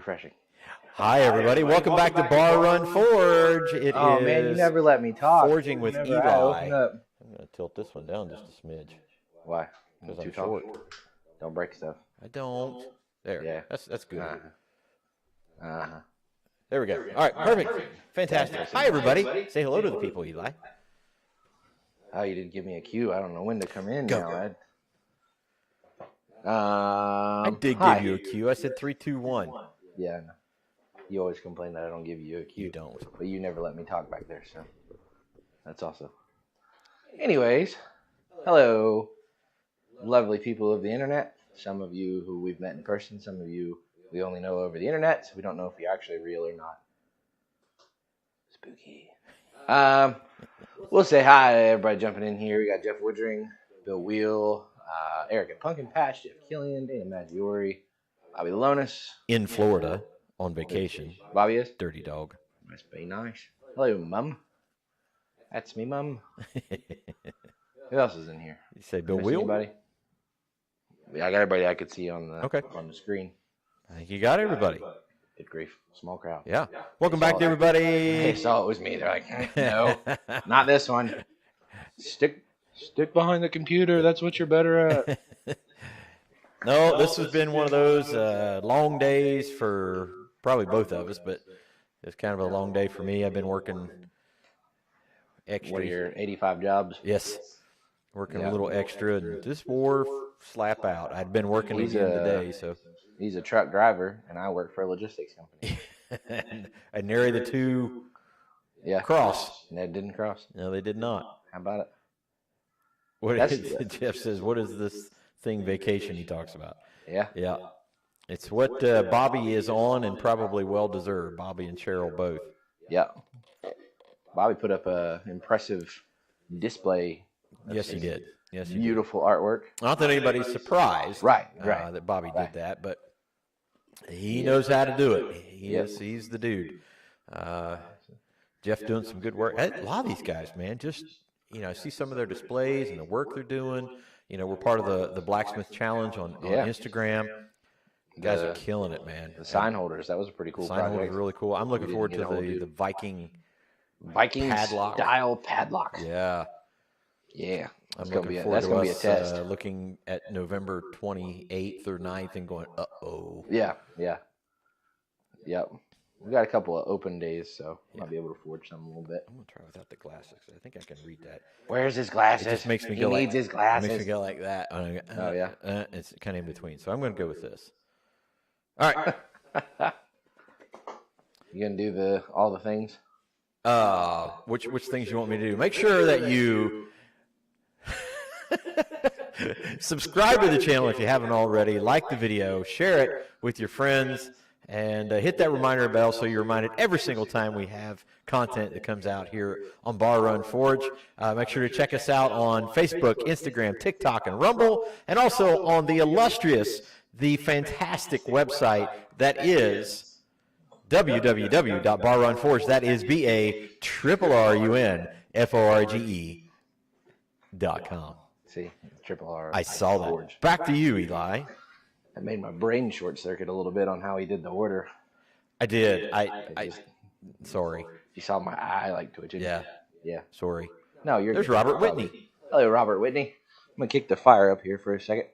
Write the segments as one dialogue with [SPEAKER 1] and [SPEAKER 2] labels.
[SPEAKER 1] refreshing.
[SPEAKER 2] Hi, everybody. Welcome back to Bar Run Forge. It is
[SPEAKER 1] man, you never let me talk.
[SPEAKER 2] Forging with Eli. I'm going to tilt this one down just a smidge.
[SPEAKER 1] Why?
[SPEAKER 2] Because I'm short.
[SPEAKER 1] Don't break stuff.
[SPEAKER 2] I don't. There. Yeah. That's good. There we go. All right, perfect. Fantastic. Hi, everybody. Say hello to the people, Eli.
[SPEAKER 1] Oh, you didn't give me a cue. I don't know when to come in now.
[SPEAKER 2] I did give you a cue. I said 3, 2, 1.
[SPEAKER 1] Yeah. You always complain that I don't give you a cue.
[SPEAKER 2] You don't.
[SPEAKER 1] But you never let me talk back there, so that's also. Anyways, hello, lovely people of the internet. Some of you who we've met in person, some of you we only know over the internet, so we don't know if you're actually real or not. Spooky. We'll say hi to everybody jumping in here. We got Jeff Woodring, Bill Wheel, Eric at Pumpkin Patch, Jeff Killian, Dana Maggiore, Bobby Lonis.
[SPEAKER 2] In Florida on vacation.
[SPEAKER 1] Bobby is?
[SPEAKER 2] Dirty dog.
[SPEAKER 1] Must be nice. Hello, Mum. That's me, Mum. Who else is in here?
[SPEAKER 2] You say Bill Wheel?
[SPEAKER 1] Anybody? Yeah, I got everybody I could see on the screen.
[SPEAKER 2] I think you got everybody.
[SPEAKER 1] Good grief. Small crowd.
[SPEAKER 2] Yeah. Welcome back to everybody.
[SPEAKER 1] They saw it was me. They're like, no, not this one. Stick behind the computer. That's what you're better at.
[SPEAKER 2] No, this has been one of those long days for probably both of us, but it's kind of a long day for me. I've been working extra.
[SPEAKER 1] What are your 85 jobs?
[SPEAKER 2] Yes. Working a little extra, and this wore slap out. I'd been working again today, so.
[SPEAKER 1] He's a truck driver, and I work for a logistics company.
[SPEAKER 2] And nary the two cross.
[SPEAKER 1] Ned didn't cross.
[SPEAKER 2] No, they did not.
[SPEAKER 1] How about it?
[SPEAKER 2] Jeff says, what is this thing vacation he talks about?
[SPEAKER 1] Yeah.
[SPEAKER 2] Yeah. It's what Bobby is on, and probably well-deserved. Bobby and Cheryl both.
[SPEAKER 1] Yeah. Bobby put up an impressive display.
[SPEAKER 2] Yes, he did. Yes, he
[SPEAKER 1] beautiful artwork.
[SPEAKER 2] Not that anybody's surprised that Bobby did that, but he knows how to do it. He's the dude. Jeff doing some good work. A lot of these guys, man, just, I see some of their displays and the work they're doing. We're part of the Blacksmith Challenge on Instagram. You guys are killing it, man.
[SPEAKER 1] The sign holders, that was a pretty cool project.
[SPEAKER 2] Sign holders are really cool. I'm looking forward to the Viking padlock.
[SPEAKER 1] Style padlock.
[SPEAKER 2] Yeah.
[SPEAKER 1] Yeah.
[SPEAKER 2] That's going to be a test. Looking at November 28th or 9th and going, uh-oh.
[SPEAKER 1] Yeah. Yep. We got a couple of open days, so might be able to forge some a little bit.
[SPEAKER 2] I'm going to try without the glasses. I think I can read that.
[SPEAKER 1] Where's his glasses?
[SPEAKER 2] It just makes me
[SPEAKER 1] he needs his glasses.
[SPEAKER 2] It makes me go like that.
[SPEAKER 1] Oh, yeah.
[SPEAKER 2] It's kind of in between. So I'm going to go with this. All right.
[SPEAKER 1] You going to do all the things?
[SPEAKER 2] Which things you want me to do? Make sure that you subscribe to the channel if you haven't already. Like the video, share it with your friends, and hit that reminder bell so you're reminded every single time we have content that comes out here on Bar Run Forge. Make sure to check us out on Facebook, Instagram, TikTok, and Rumble, and also on the illustrious, the fantastic website that is www.barrunforge. That is BARRUNFORGE.com.
[SPEAKER 1] See, triple R.
[SPEAKER 2] I saw that.
[SPEAKER 1] Forge.
[SPEAKER 2] Back to you, Eli.
[SPEAKER 1] That made my brain short circuit a little bit on how he did the order.
[SPEAKER 2] I did. Sorry.
[SPEAKER 1] You saw my eye like twitching.
[SPEAKER 2] Yeah. Sorry.
[SPEAKER 1] No, you're.
[SPEAKER 2] There's good. Robert Whitney.
[SPEAKER 1] Hello, Robert Whitney. I'm gonna kick the fire up here for a second.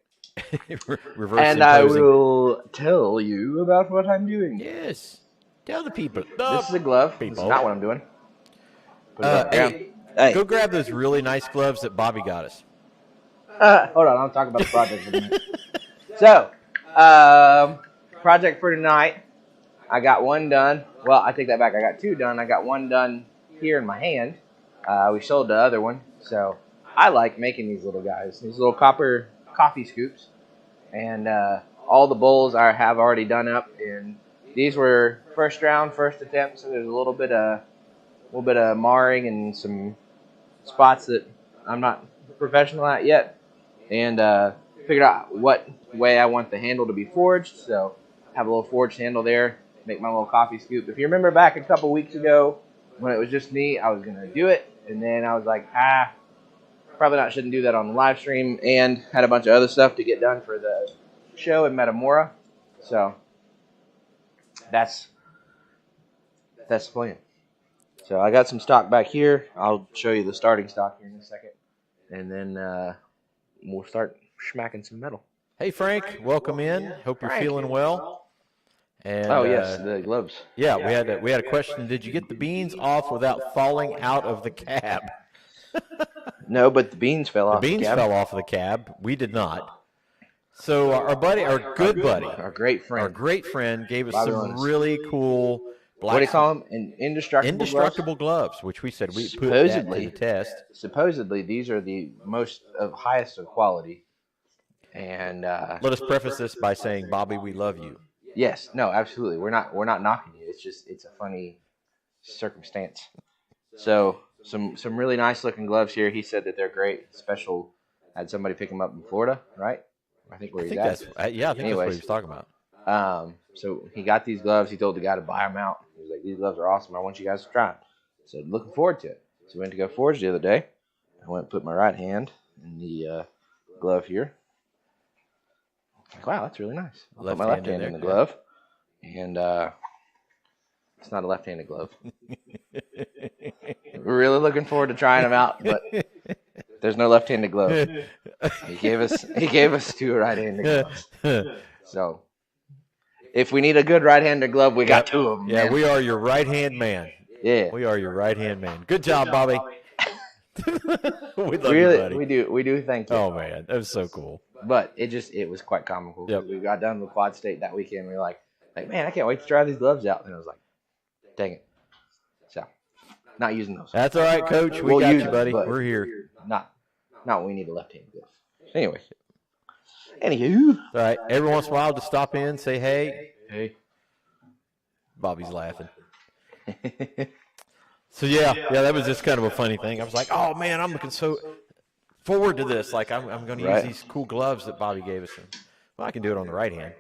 [SPEAKER 2] Reverse
[SPEAKER 1] and I will tell you about what I'm doing.
[SPEAKER 2] Yes. Tell the people.
[SPEAKER 1] This is a glove. This is not what I'm doing.
[SPEAKER 2] Hey, go grab those really nice gloves that Bobby got us.
[SPEAKER 1] Hold on, I'll talk about the project in a minute. So, project for tonight, I got one done. Well, I take that back. I got two done. I got one done here in my hand. We sold the other one. So, I like making these little guys, these little copper coffee scoops. And all the bowls I have already done up. And these were first attempt. So there's a little bit of marring and some spots that I'm not professional at yet. And figured out what way I want the handle to be forged. So have a little forged handle there, make my little coffee scoop. If you remember back a couple weeks ago when it was just me, I was going to do it. And then I was like, probably shouldn't do that on the live stream, and had a bunch of other stuff to get done for the show in Metamora. So that's the plan. So I got some stock back here. I'll show you the starting stock here in a second, and then we'll start smacking some metal.
[SPEAKER 2] Hey, Frank, welcome in. Hope you're feeling well. And
[SPEAKER 1] oh yes, the gloves.
[SPEAKER 2] Yeah, we had a question. Did you get the beans off without falling out of the cab?
[SPEAKER 1] No, but the beans fell
[SPEAKER 2] The
[SPEAKER 1] off.
[SPEAKER 2] beans fell off of the cab. We did not. So our good buddy,
[SPEAKER 1] our great friend,
[SPEAKER 2] gave us
[SPEAKER 1] Bobby
[SPEAKER 2] some
[SPEAKER 1] Lawrence.
[SPEAKER 2] really cool
[SPEAKER 1] What do you call them?
[SPEAKER 2] indestructible gloves, which we said we put that to the test.
[SPEAKER 1] Supposedly, these are the most highest of quality. And
[SPEAKER 2] let us preface this by saying, Bobby, we love you.
[SPEAKER 1] Yes, no, absolutely. We're not knocking you. It's a funny circumstance. So some really nice looking gloves here. He said that they're great. Special. Had somebody pick them up in Florida, right? I think he's at.
[SPEAKER 2] That's what he was talking about.
[SPEAKER 1] So he got these gloves. He told the guy to buy them out. He was like, "These gloves are awesome. I want you guys to try them." So looking forward to it. So we went to go forge the other day. I went and put my right hand in the glove here. Like, wow, that's really nice. I'll put my left hand in the glove, and it's not a left-handed glove. We're really looking forward to trying them out, but there's no left-handed glove. He gave us two right-handed gloves. So if we need a good right-handed glove, we got two of them.
[SPEAKER 2] Yeah,
[SPEAKER 1] man.
[SPEAKER 2] we are your right-hand man.
[SPEAKER 1] Yeah,
[SPEAKER 2] we are your right-hand man. Good job, Bobby. We love
[SPEAKER 1] really,
[SPEAKER 2] you, buddy.
[SPEAKER 1] We do. Thank you.
[SPEAKER 2] Oh man, that was so cool.
[SPEAKER 1] But it was quite comical.
[SPEAKER 2] Yep.
[SPEAKER 1] We got done with Quad State that weekend. We were like, man, I can't wait to try these gloves out. And I was like, dang it. So, not using those.
[SPEAKER 2] That's all right, Coach. We'll got you, buddy. We're here.
[SPEAKER 1] Not when we need a left-handed glove. Anyway. Anywho.
[SPEAKER 2] All right. Every once in a while, just stop in, say hey.
[SPEAKER 1] Hey.
[SPEAKER 2] Bobby's laughing. So yeah, that was just kind of a funny thing. I was like, oh man, I'm looking so forward to this. Like I'm going to use these cool gloves that Bobby gave us. Well, I can do it on the right hand.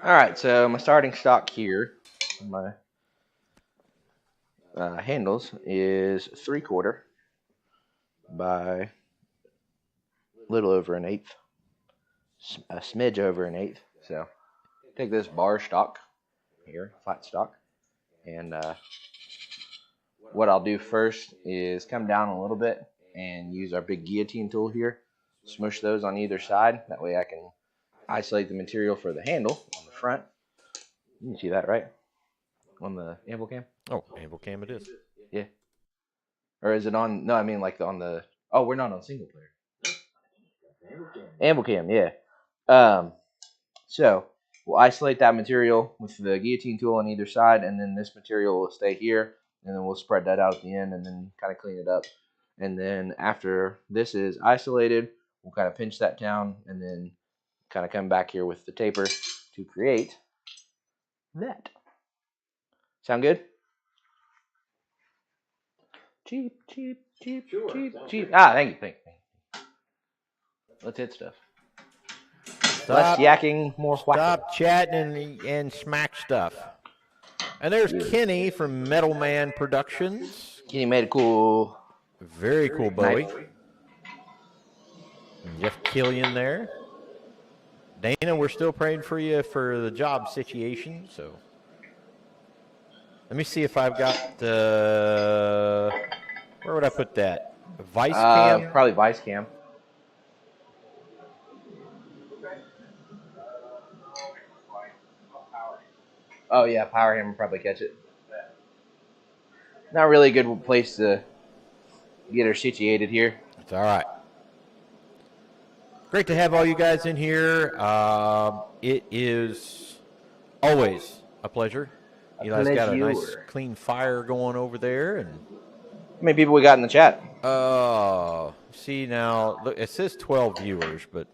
[SPEAKER 1] All right, so my starting stock here, my handles is 3/4 by a little over an eighth, a smidge over an eighth. So take this bar stock here, flat stock, and what I'll do first is come down a little bit and use our big guillotine tool here, smush those on either side. That way I can isolate the material for the handle on the front. You can see that, right? On the anvil cam?
[SPEAKER 2] Oh, anvil cam it is.
[SPEAKER 1] Yeah. Or is it on? No, I mean like on the. Oh, we're not on single player. Anvil cam, yeah. So we'll isolate that material with the guillotine tool on either side, and then this material will stay here, and then we'll spread that out at the end, and then kind of clean it up. And then after this is isolated, we'll kind of pinch that down, and then kind of come back here with the taper to create that. Sound good? Cheap. Ah, thank you. Let's hit stuff. Less yakking, more whacking.
[SPEAKER 2] Stop chatting and smack stuff. And there's Kenny from Metal Man Productions.
[SPEAKER 1] Kenny made a cool,
[SPEAKER 2] very cool Bowie.
[SPEAKER 1] Knife.
[SPEAKER 2] Jeff Killian there. Dana, we're still praying for you for the job situation. So let me see if I've got where would I put that? Vice cam?
[SPEAKER 1] Probably Vice cam. Oh yeah, power hammer probably catch it. Not really a good place to get her situated here.
[SPEAKER 2] It's all right. Great to have all you guys in here. It is always a pleasure. Eli's got a nice clean fire going over there. And
[SPEAKER 1] how many people we got in the chat?
[SPEAKER 2] See now, look, it says 12 viewers, but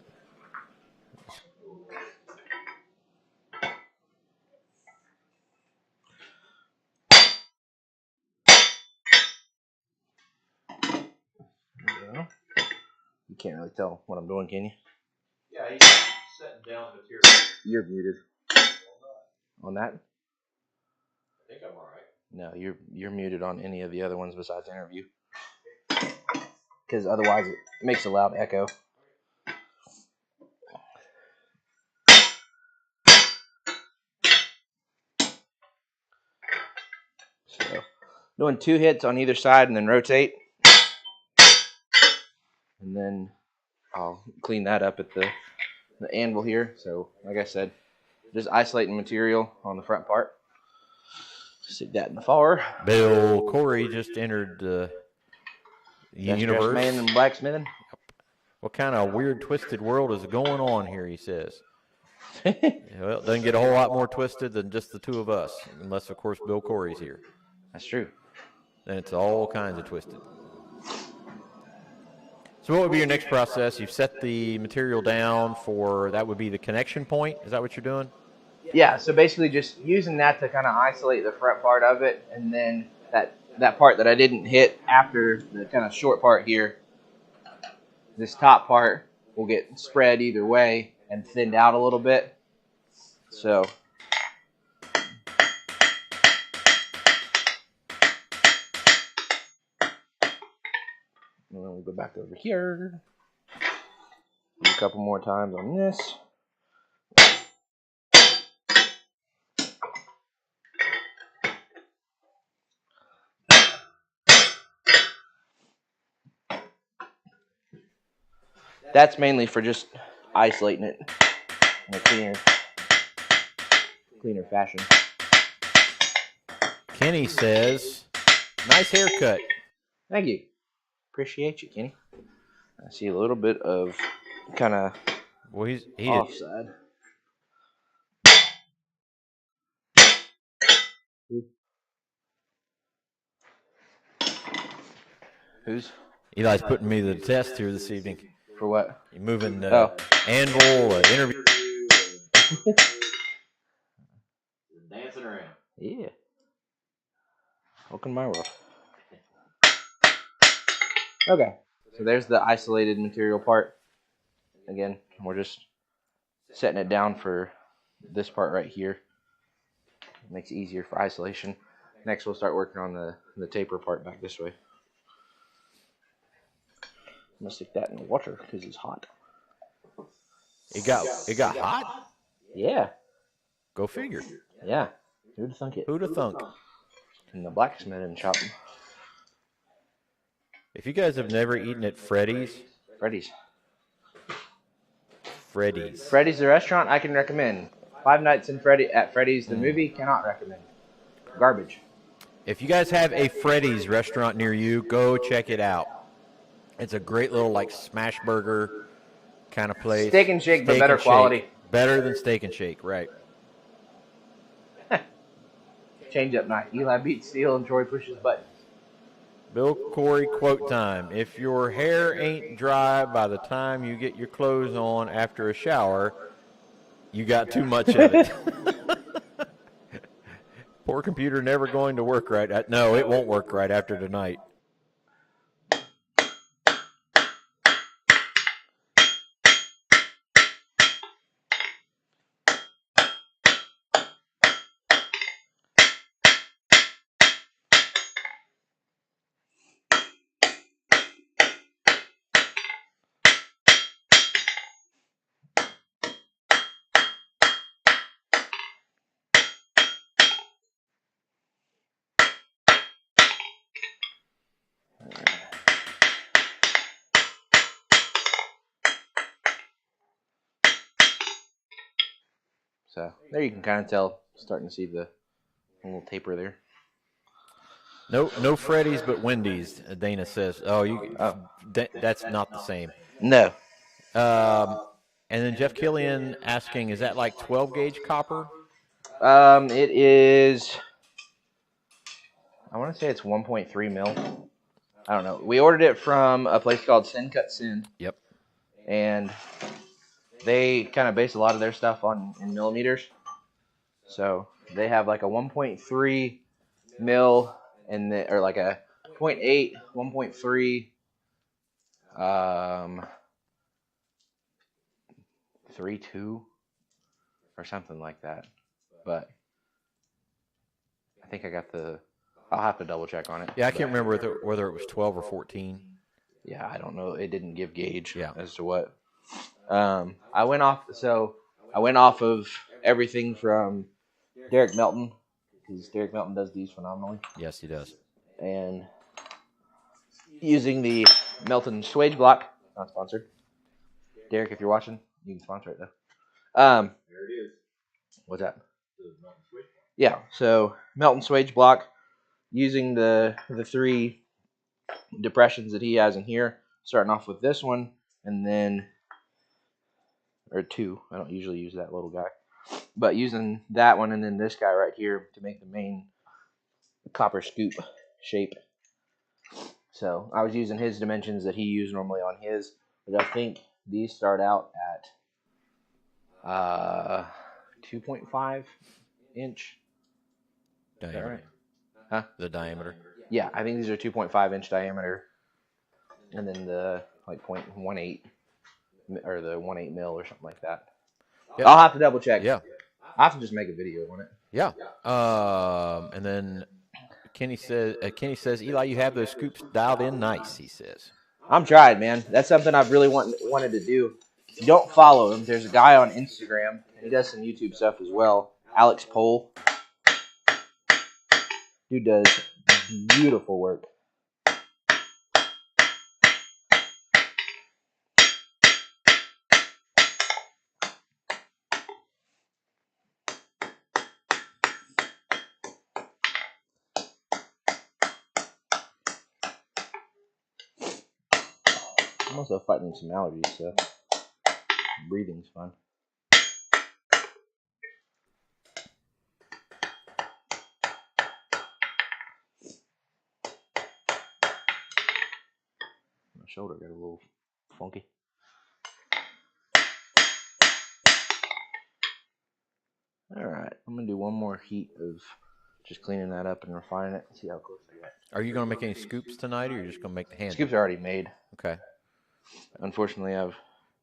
[SPEAKER 1] you can't really tell what I'm doing, can you?
[SPEAKER 2] Yeah, he's setting down the material.
[SPEAKER 1] You're muted. On that?
[SPEAKER 2] I think I'm all right.
[SPEAKER 1] No, you're muted on any of the other ones besides interview. Because otherwise it makes a loud echo. Doing 2 hits on either side and then rotate. And then I'll clean that up at the anvil here. So, like I said, just isolating material on the front part. Stick that in the far.
[SPEAKER 2] Bill Corey just entered the universe.
[SPEAKER 1] Man and blacksmithing.
[SPEAKER 2] What kind of weird, twisted world is going on here, he says. Well, it doesn't get a whole lot more twisted than just the two of us, unless, of course, Bill Corey's here.
[SPEAKER 1] That's true.
[SPEAKER 2] Then it's all kinds of twisted. So what would be your next process? You've set the material down for, that would be the connection point. Is that what you're doing?
[SPEAKER 1] Yeah, so basically just using that to kind of isolate the front part of it, and then that part that I didn't hit after the kind of short part here, this top part will get spread either way and thinned out a little bit. So and then we'll go back over here. Do a couple more times on this. That's mainly for just isolating it in a cleaner fashion.
[SPEAKER 2] Kenny says, nice haircut.
[SPEAKER 1] Thank you. Appreciate you, Kenny. I see a little bit of kind of offside. Who's?
[SPEAKER 2] Eli's putting me to the test here this evening.
[SPEAKER 1] For what?
[SPEAKER 2] You're moving anvil, interview. Dancing around.
[SPEAKER 1] Yeah. Welcome to my world. Okay. So there's the isolated material part. Again, we're just setting it down for this part right here. It makes it easier for isolation. Next, we'll start working on the taper part back this way. I'm gonna stick that in the water because it's hot.
[SPEAKER 2] It got hot?
[SPEAKER 1] Yeah.
[SPEAKER 2] Go figure.
[SPEAKER 1] Yeah. Who'd have thunk it?
[SPEAKER 2] Who'd have thunk?
[SPEAKER 1] In the blacksmith shop.
[SPEAKER 2] If you guys have never eaten at Freddy's.
[SPEAKER 1] Freddy's,
[SPEAKER 2] the
[SPEAKER 1] restaurant, I can recommend. 5 Nights at Freddy's, the movie, cannot recommend. Garbage.
[SPEAKER 2] If you guys have a Freddy's restaurant near you, go check it out. It's a great little like smash burger kind of place.
[SPEAKER 1] Steak and Shake, but better quality.
[SPEAKER 2] Better than Steak and Shake, right.
[SPEAKER 1] Change up night. Eli beats Steel and Troy pushes buttons.
[SPEAKER 2] Bill Corey quote time. If your hair ain't dry by the time you get your clothes on after a shower, you got too much of it. Poor computer never going to work right. No, it won't work right after tonight.
[SPEAKER 1] So there you can kind of tell, starting to see the little taper there.
[SPEAKER 2] No Freddy's, but Wendy's. Dana says, that's not the same.
[SPEAKER 1] No.
[SPEAKER 2] And then Jeff Killian asking, is that like 12 gauge copper?
[SPEAKER 1] It is. I want to say it's 1.3 mil. I don't know. We ordered it from a place called Sin Cut Sin.
[SPEAKER 2] Yep.
[SPEAKER 1] And they kind of base a lot of their stuff in millimeters. So they have like a 1.3 mil or like a 0.8, 1.3, 3.2 or something like that. But I think I got I'll have to double check on it.
[SPEAKER 2] Yeah, I can't remember whether it was 12 or 14.
[SPEAKER 1] Yeah, I don't know. It didn't give gauge as to what. I went off of everything from Derek Melton, because Derek Melton does these phenomenally.
[SPEAKER 2] Yes, he does.
[SPEAKER 1] and using the Melton Swage block. Not sponsored. Derek, if you're watching, you can sponsor it though.
[SPEAKER 3] There it is.
[SPEAKER 1] What's that?
[SPEAKER 3] The Mountain Switch.
[SPEAKER 1] Yeah. So Melton Swage block, using the 3 depressions that he has in here. Starting off with this one, and then or 2. I don't usually use that little guy, but using that one and then this guy right here to make the main copper scoop shape. So I was using his dimensions that he used normally on his, but I think these start out at 2.5 inch.
[SPEAKER 2] Diameter.
[SPEAKER 1] Is that right? Huh?
[SPEAKER 2] The diameter.
[SPEAKER 1] Yeah, I think these are 2.5 inch diameter, and then the like 0.18 or the 1/8 mil or something like that.
[SPEAKER 2] Yep.
[SPEAKER 1] I'll have to double check.
[SPEAKER 2] Yeah.
[SPEAKER 1] I have to just make a video on it.
[SPEAKER 2] Yeah. And then Kenny says, Eli, you have those scoops dialed in nice, he says.
[SPEAKER 1] I'm trying, man. That's something I've really wanted to do. If you don't follow him, there's a guy on Instagram. He does some YouTube stuff as well. Alex Pohl. Dude does beautiful work. I'm also fighting some allergies, so breathing's fun. My shoulder got a little funky. All right, I'm gonna do one more heat of just cleaning that up and refining it. See how close I get.
[SPEAKER 2] Are you going to make any scoops tonight, or you're just going to make the hand?
[SPEAKER 1] Scoops are already made.
[SPEAKER 2] Okay.
[SPEAKER 1] Unfortunately, I've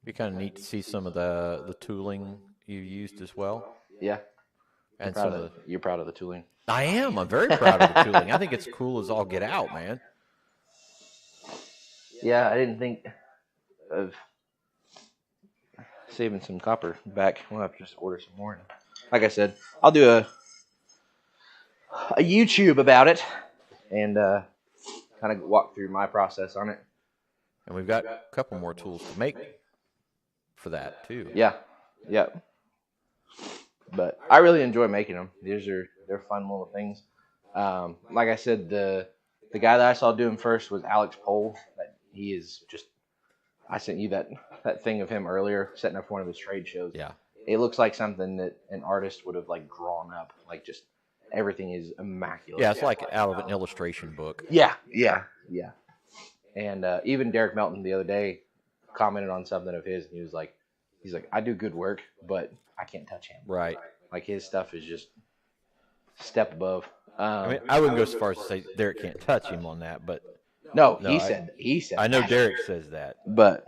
[SPEAKER 2] Be kind of neat to see some of the tooling you used as well.
[SPEAKER 1] yeah.
[SPEAKER 2] And
[SPEAKER 1] You're proud of the tooling.
[SPEAKER 2] I am. I'm very proud of the tooling. I think it's cool as all get out, man.
[SPEAKER 1] Yeah, I didn't think of saving some copper back. We'll have to just order some more. Like I said, I'll do a YouTube about it and kind of walk through my process on it.
[SPEAKER 2] And we've got a couple more tools to make for that too.
[SPEAKER 1] Yeah. But I really enjoy making them. They're fun little things. Like I said, the guy that I saw doing first was Alex Pohl. He is just. I sent you that thing of him earlier, setting up one of his trade shows.
[SPEAKER 2] Yeah.
[SPEAKER 1] It looks like something that an artist would have like drawn up. Like just everything is immaculate.
[SPEAKER 2] Yeah, it's like out of an illustration book.
[SPEAKER 1] Yeah. And even Derek Melton the other day commented on something of his, and he's like, I do good work, but I can't touch him.
[SPEAKER 2] Right.
[SPEAKER 1] Like his stuff is just step above.
[SPEAKER 2] I mean, I wouldn't go so far as to say Derek can't touch him on that, but
[SPEAKER 1] no,
[SPEAKER 2] no,
[SPEAKER 1] he said.
[SPEAKER 2] I know
[SPEAKER 1] that.
[SPEAKER 2] Derek says that,
[SPEAKER 1] but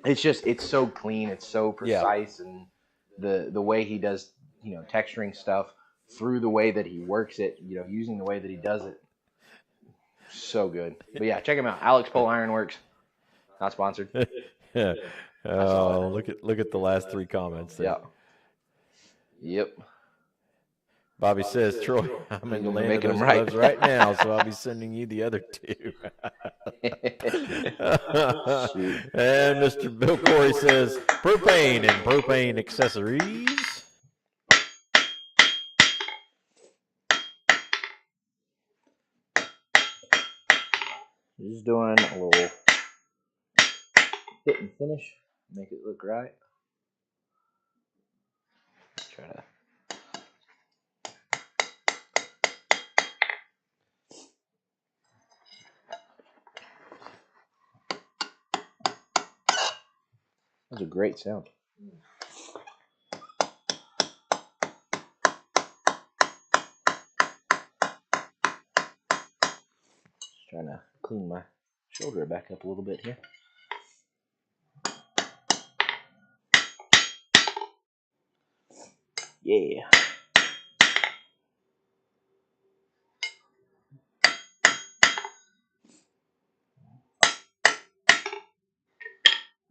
[SPEAKER 1] it's so clean, it's so precise, and the way he does, texturing stuff through the way that he works it, using the way that he does it, so good. But yeah, check him out, Alex Pohl Ironworks, not sponsored.
[SPEAKER 2] Yeah. Oh, look at the last 3 comments there.
[SPEAKER 1] Yep.
[SPEAKER 2] Bobby says, Troy, I'm in the land
[SPEAKER 1] making
[SPEAKER 2] of those
[SPEAKER 1] them right.
[SPEAKER 2] gloves right now, so I'll be sending you the other 2. And Mr. Bill Corey says, propane and propane accessories.
[SPEAKER 1] Just doing a little fit and finish, make it look right. Try to. That's a great sound. Just trying to clean my shoulder back up a little bit here. Yeah.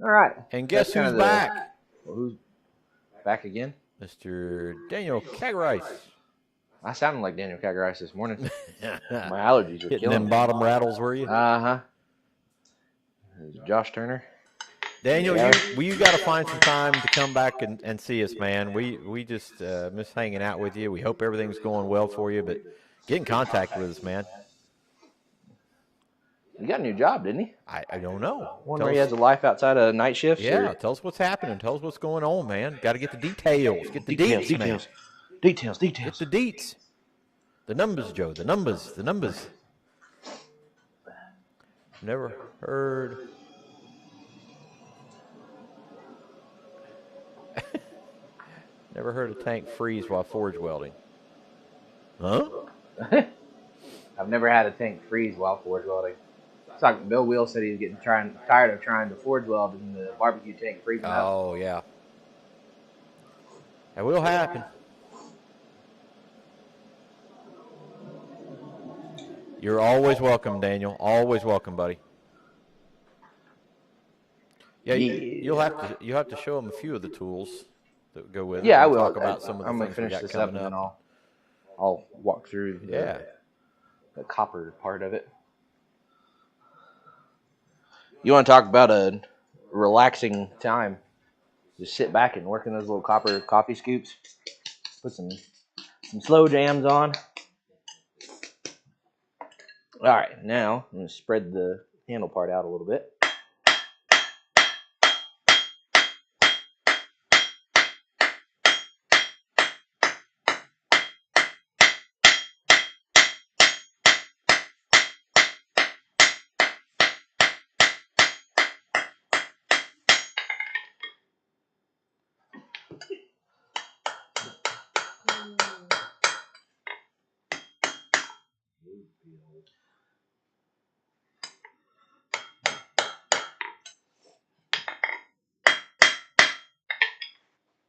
[SPEAKER 1] All right.
[SPEAKER 2] And guess who's back?
[SPEAKER 1] Well, who's back again?
[SPEAKER 2] Mr. Daniel Cagrice.
[SPEAKER 1] I sounded like Daniel Cacaris this morning. My allergies were
[SPEAKER 2] Hitting
[SPEAKER 1] killing
[SPEAKER 2] them
[SPEAKER 1] me.
[SPEAKER 2] bottom rattles, were you?
[SPEAKER 1] Josh Turner.
[SPEAKER 2] Daniel,
[SPEAKER 1] Yeah.
[SPEAKER 2] you got to find some time to come back and see us, man. We just miss hanging out with you. We hope everything's going well for you, but get in contact with us, man.
[SPEAKER 1] He got a new job, didn't he?
[SPEAKER 2] I don't know.
[SPEAKER 1] One where he has a life outside of night shifts?
[SPEAKER 2] Yeah,
[SPEAKER 1] or?
[SPEAKER 2] tell us what's happening. Tell us what's going on, man. Got to get the details. Get the deets, man.
[SPEAKER 1] Details.
[SPEAKER 2] Get the deets. The numbers, Joe. The numbers. Never heard. Never heard a tank freeze while forge welding. Huh?
[SPEAKER 1] I've never had a tank freeze while forge welding. Bill Wheel said he was getting tired of trying to forge weld in the barbecue tank freezing out.
[SPEAKER 2] Oh, yeah. That will happen. You're always welcome, Daniel. Always welcome, buddy. Yeah, you'll have to show them a few of the tools that go with it.
[SPEAKER 1] Yeah, I will.
[SPEAKER 2] Talk about some of the
[SPEAKER 1] I'm gonna
[SPEAKER 2] things we
[SPEAKER 1] finish
[SPEAKER 2] got
[SPEAKER 1] this up
[SPEAKER 2] coming
[SPEAKER 1] and then
[SPEAKER 2] up.
[SPEAKER 1] I'll walk through
[SPEAKER 2] Yeah.
[SPEAKER 1] the copper part of it. You want to talk about a relaxing time? Just sit back and work in those little copper coffee scoops. Put some slow jams on. All right, now I'm going to spread the handle part out a little bit.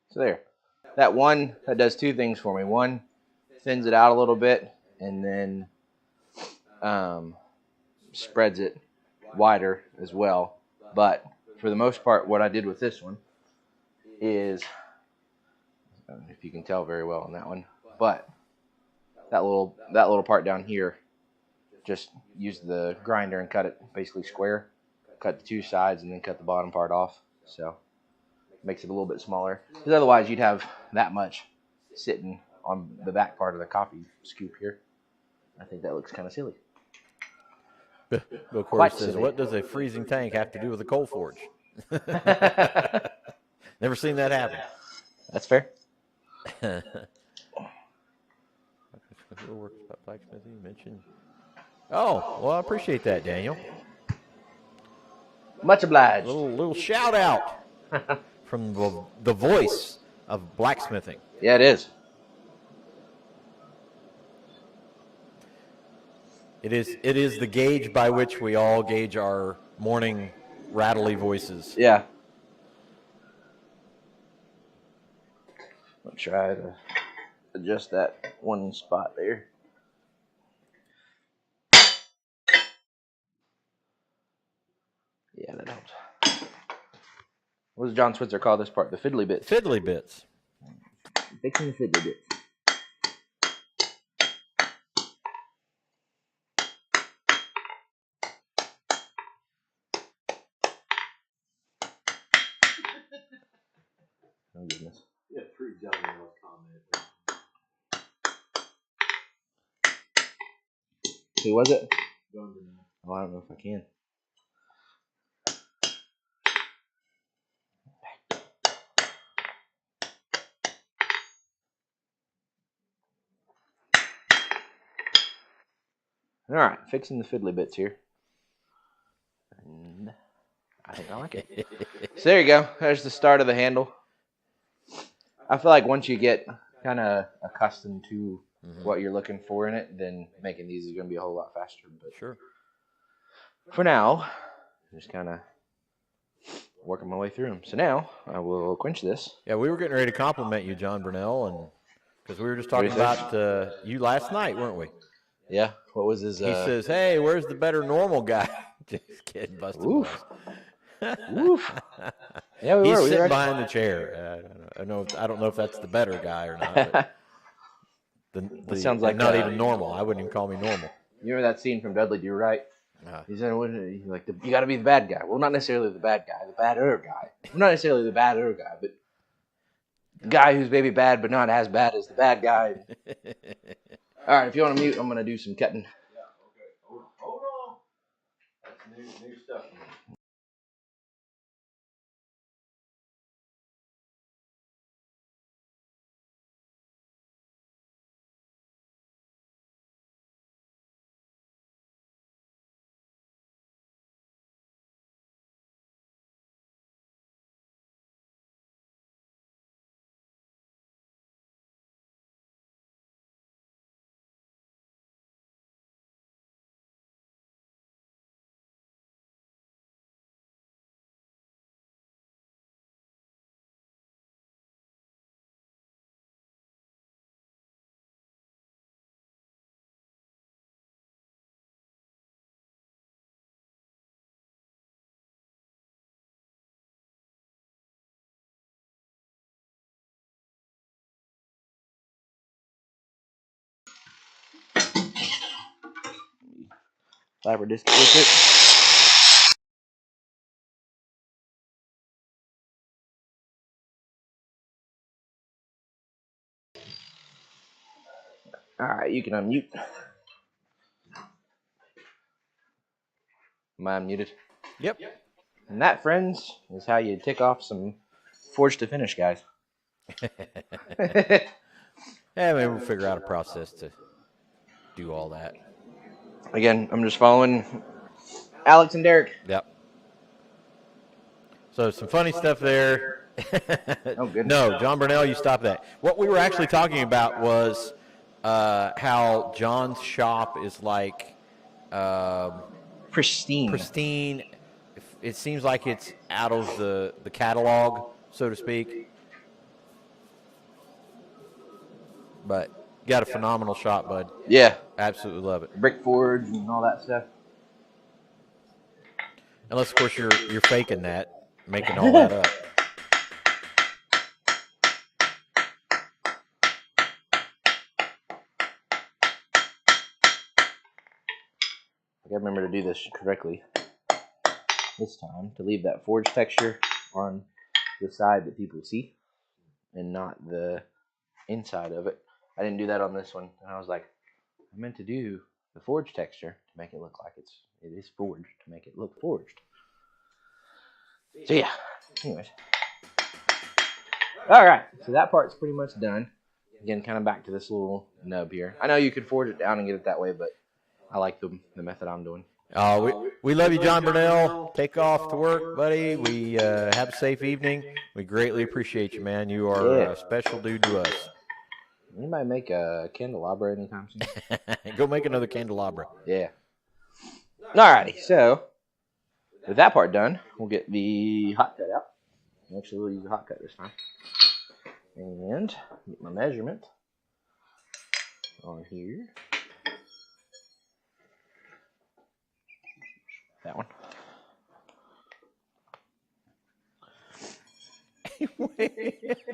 [SPEAKER 1] So there. That does two things for me. One, thins it out a little bit, and then spreads it wider as well. But for the most part, what I did with this one is, I don't know if you can tell very well on that one, but that little part down here, just use the grinder and cut it basically square. Cut the two sides and then cut the bottom part off. So makes it a little bit smaller. Because otherwise you'd have that much sitting on the back part of the coffee scoop here. I think that looks kind of silly.
[SPEAKER 2] Bill Corey says, what does a freezing tank have to do with a coal forge? Never seen that happen.
[SPEAKER 1] That's fair.
[SPEAKER 2] Oh, well, I appreciate that, Daniel.
[SPEAKER 1] Much obliged.
[SPEAKER 2] Little shout out from the voice of blacksmithing.
[SPEAKER 1] Yeah, it is.
[SPEAKER 2] It is the gauge by which we all gauge our morning rattly voices.
[SPEAKER 1] Yeah. I'll try to adjust that one spot there. Yeah, that helps. What does John Switzer call this part? The fiddly bits.
[SPEAKER 2] Fiddly bits.
[SPEAKER 1] Fixing the fiddly bits. Oh, goodness.
[SPEAKER 3] Yeah, true John comment.
[SPEAKER 1] Who was it?
[SPEAKER 3] John
[SPEAKER 1] Oh, I don't know if I can. All right, fixing the fiddly bits here. And I think I like it. So there you go. There's the start of the handle. I feel like once you get kind of accustomed to what you're looking for in it, then making these is going to be a whole lot faster. But
[SPEAKER 2] Sure.
[SPEAKER 1] for now, I'm just kind of working my way through them. So now I will quench this.
[SPEAKER 2] Yeah, we were getting ready to compliment you, John Burnell, and because we were just talking about you last night, weren't we?
[SPEAKER 1] Yeah. What was his?
[SPEAKER 2] He says, "Hey, where's the better normal guy?" Just kidding, busted.
[SPEAKER 1] Oof. Oof. Yeah, we
[SPEAKER 2] He's
[SPEAKER 1] were.
[SPEAKER 2] sitting behind the chair. I don't know if that's the better guy or not. But
[SPEAKER 1] It sounds like
[SPEAKER 2] not even normal. I wouldn't even call me normal.
[SPEAKER 1] You remember that scene from Dudley Do Right?
[SPEAKER 2] Uh,
[SPEAKER 1] He said, he's like, you got to be the bad guy. Well, not necessarily the bad guy, the badder guy. Well, not necessarily the badder guy, but the guy who's maybe bad, but not as bad as the bad guy. All right, if you want to mute, I'm going to do some cutting.
[SPEAKER 3] Yeah, okay. Hold on. That's new stuff.
[SPEAKER 1] Fiber disc with it. All right, you can unmute. Am I unmuted?
[SPEAKER 2] yep.
[SPEAKER 1] And that, friends, is how you tick off some Forge to Finish, guys.
[SPEAKER 2] Yeah, maybe we'll figure out a process to do all that.
[SPEAKER 1] Again, I'm just following Alex and Derek.
[SPEAKER 2] Yep. So some funny stuff there.
[SPEAKER 1] Oh, goodness.
[SPEAKER 2] No, John Burnell, you stop that. What we were actually talking about was how John's shop is like
[SPEAKER 1] Pristine.
[SPEAKER 2] It seems like it's out of the catalog, so to speak. But you got a phenomenal shop, bud.
[SPEAKER 1] Yeah.
[SPEAKER 2] Absolutely love it.
[SPEAKER 1] Brick forge and all that stuff.
[SPEAKER 2] Unless, of course, you're faking that, making all that up.
[SPEAKER 1] I gotta remember to do this correctly this time, to leave that forge texture on the side that people see and not the inside of it. I didn't do that on this one, and I was like, I meant to do the forge texture to make it look like it is forged, to make it look forged. So yeah, anyways. Alright, so that part's pretty much done. Again, kind of back to this little nub here. I know you could forge it down and get it that way, but I like the method I'm doing.
[SPEAKER 2] We love you, John Burnell. Take off to work, buddy. We have a safe evening. We greatly appreciate you, man. You are a special dude to us.
[SPEAKER 1] Anybody make a candelabra anytime soon?
[SPEAKER 2] Go make another candelabra.
[SPEAKER 1] Yeah. Alrighty, so with that part done, we'll get the hot cut out. Actually, we'll use the hot cut this time. And get my measurement on here. That one.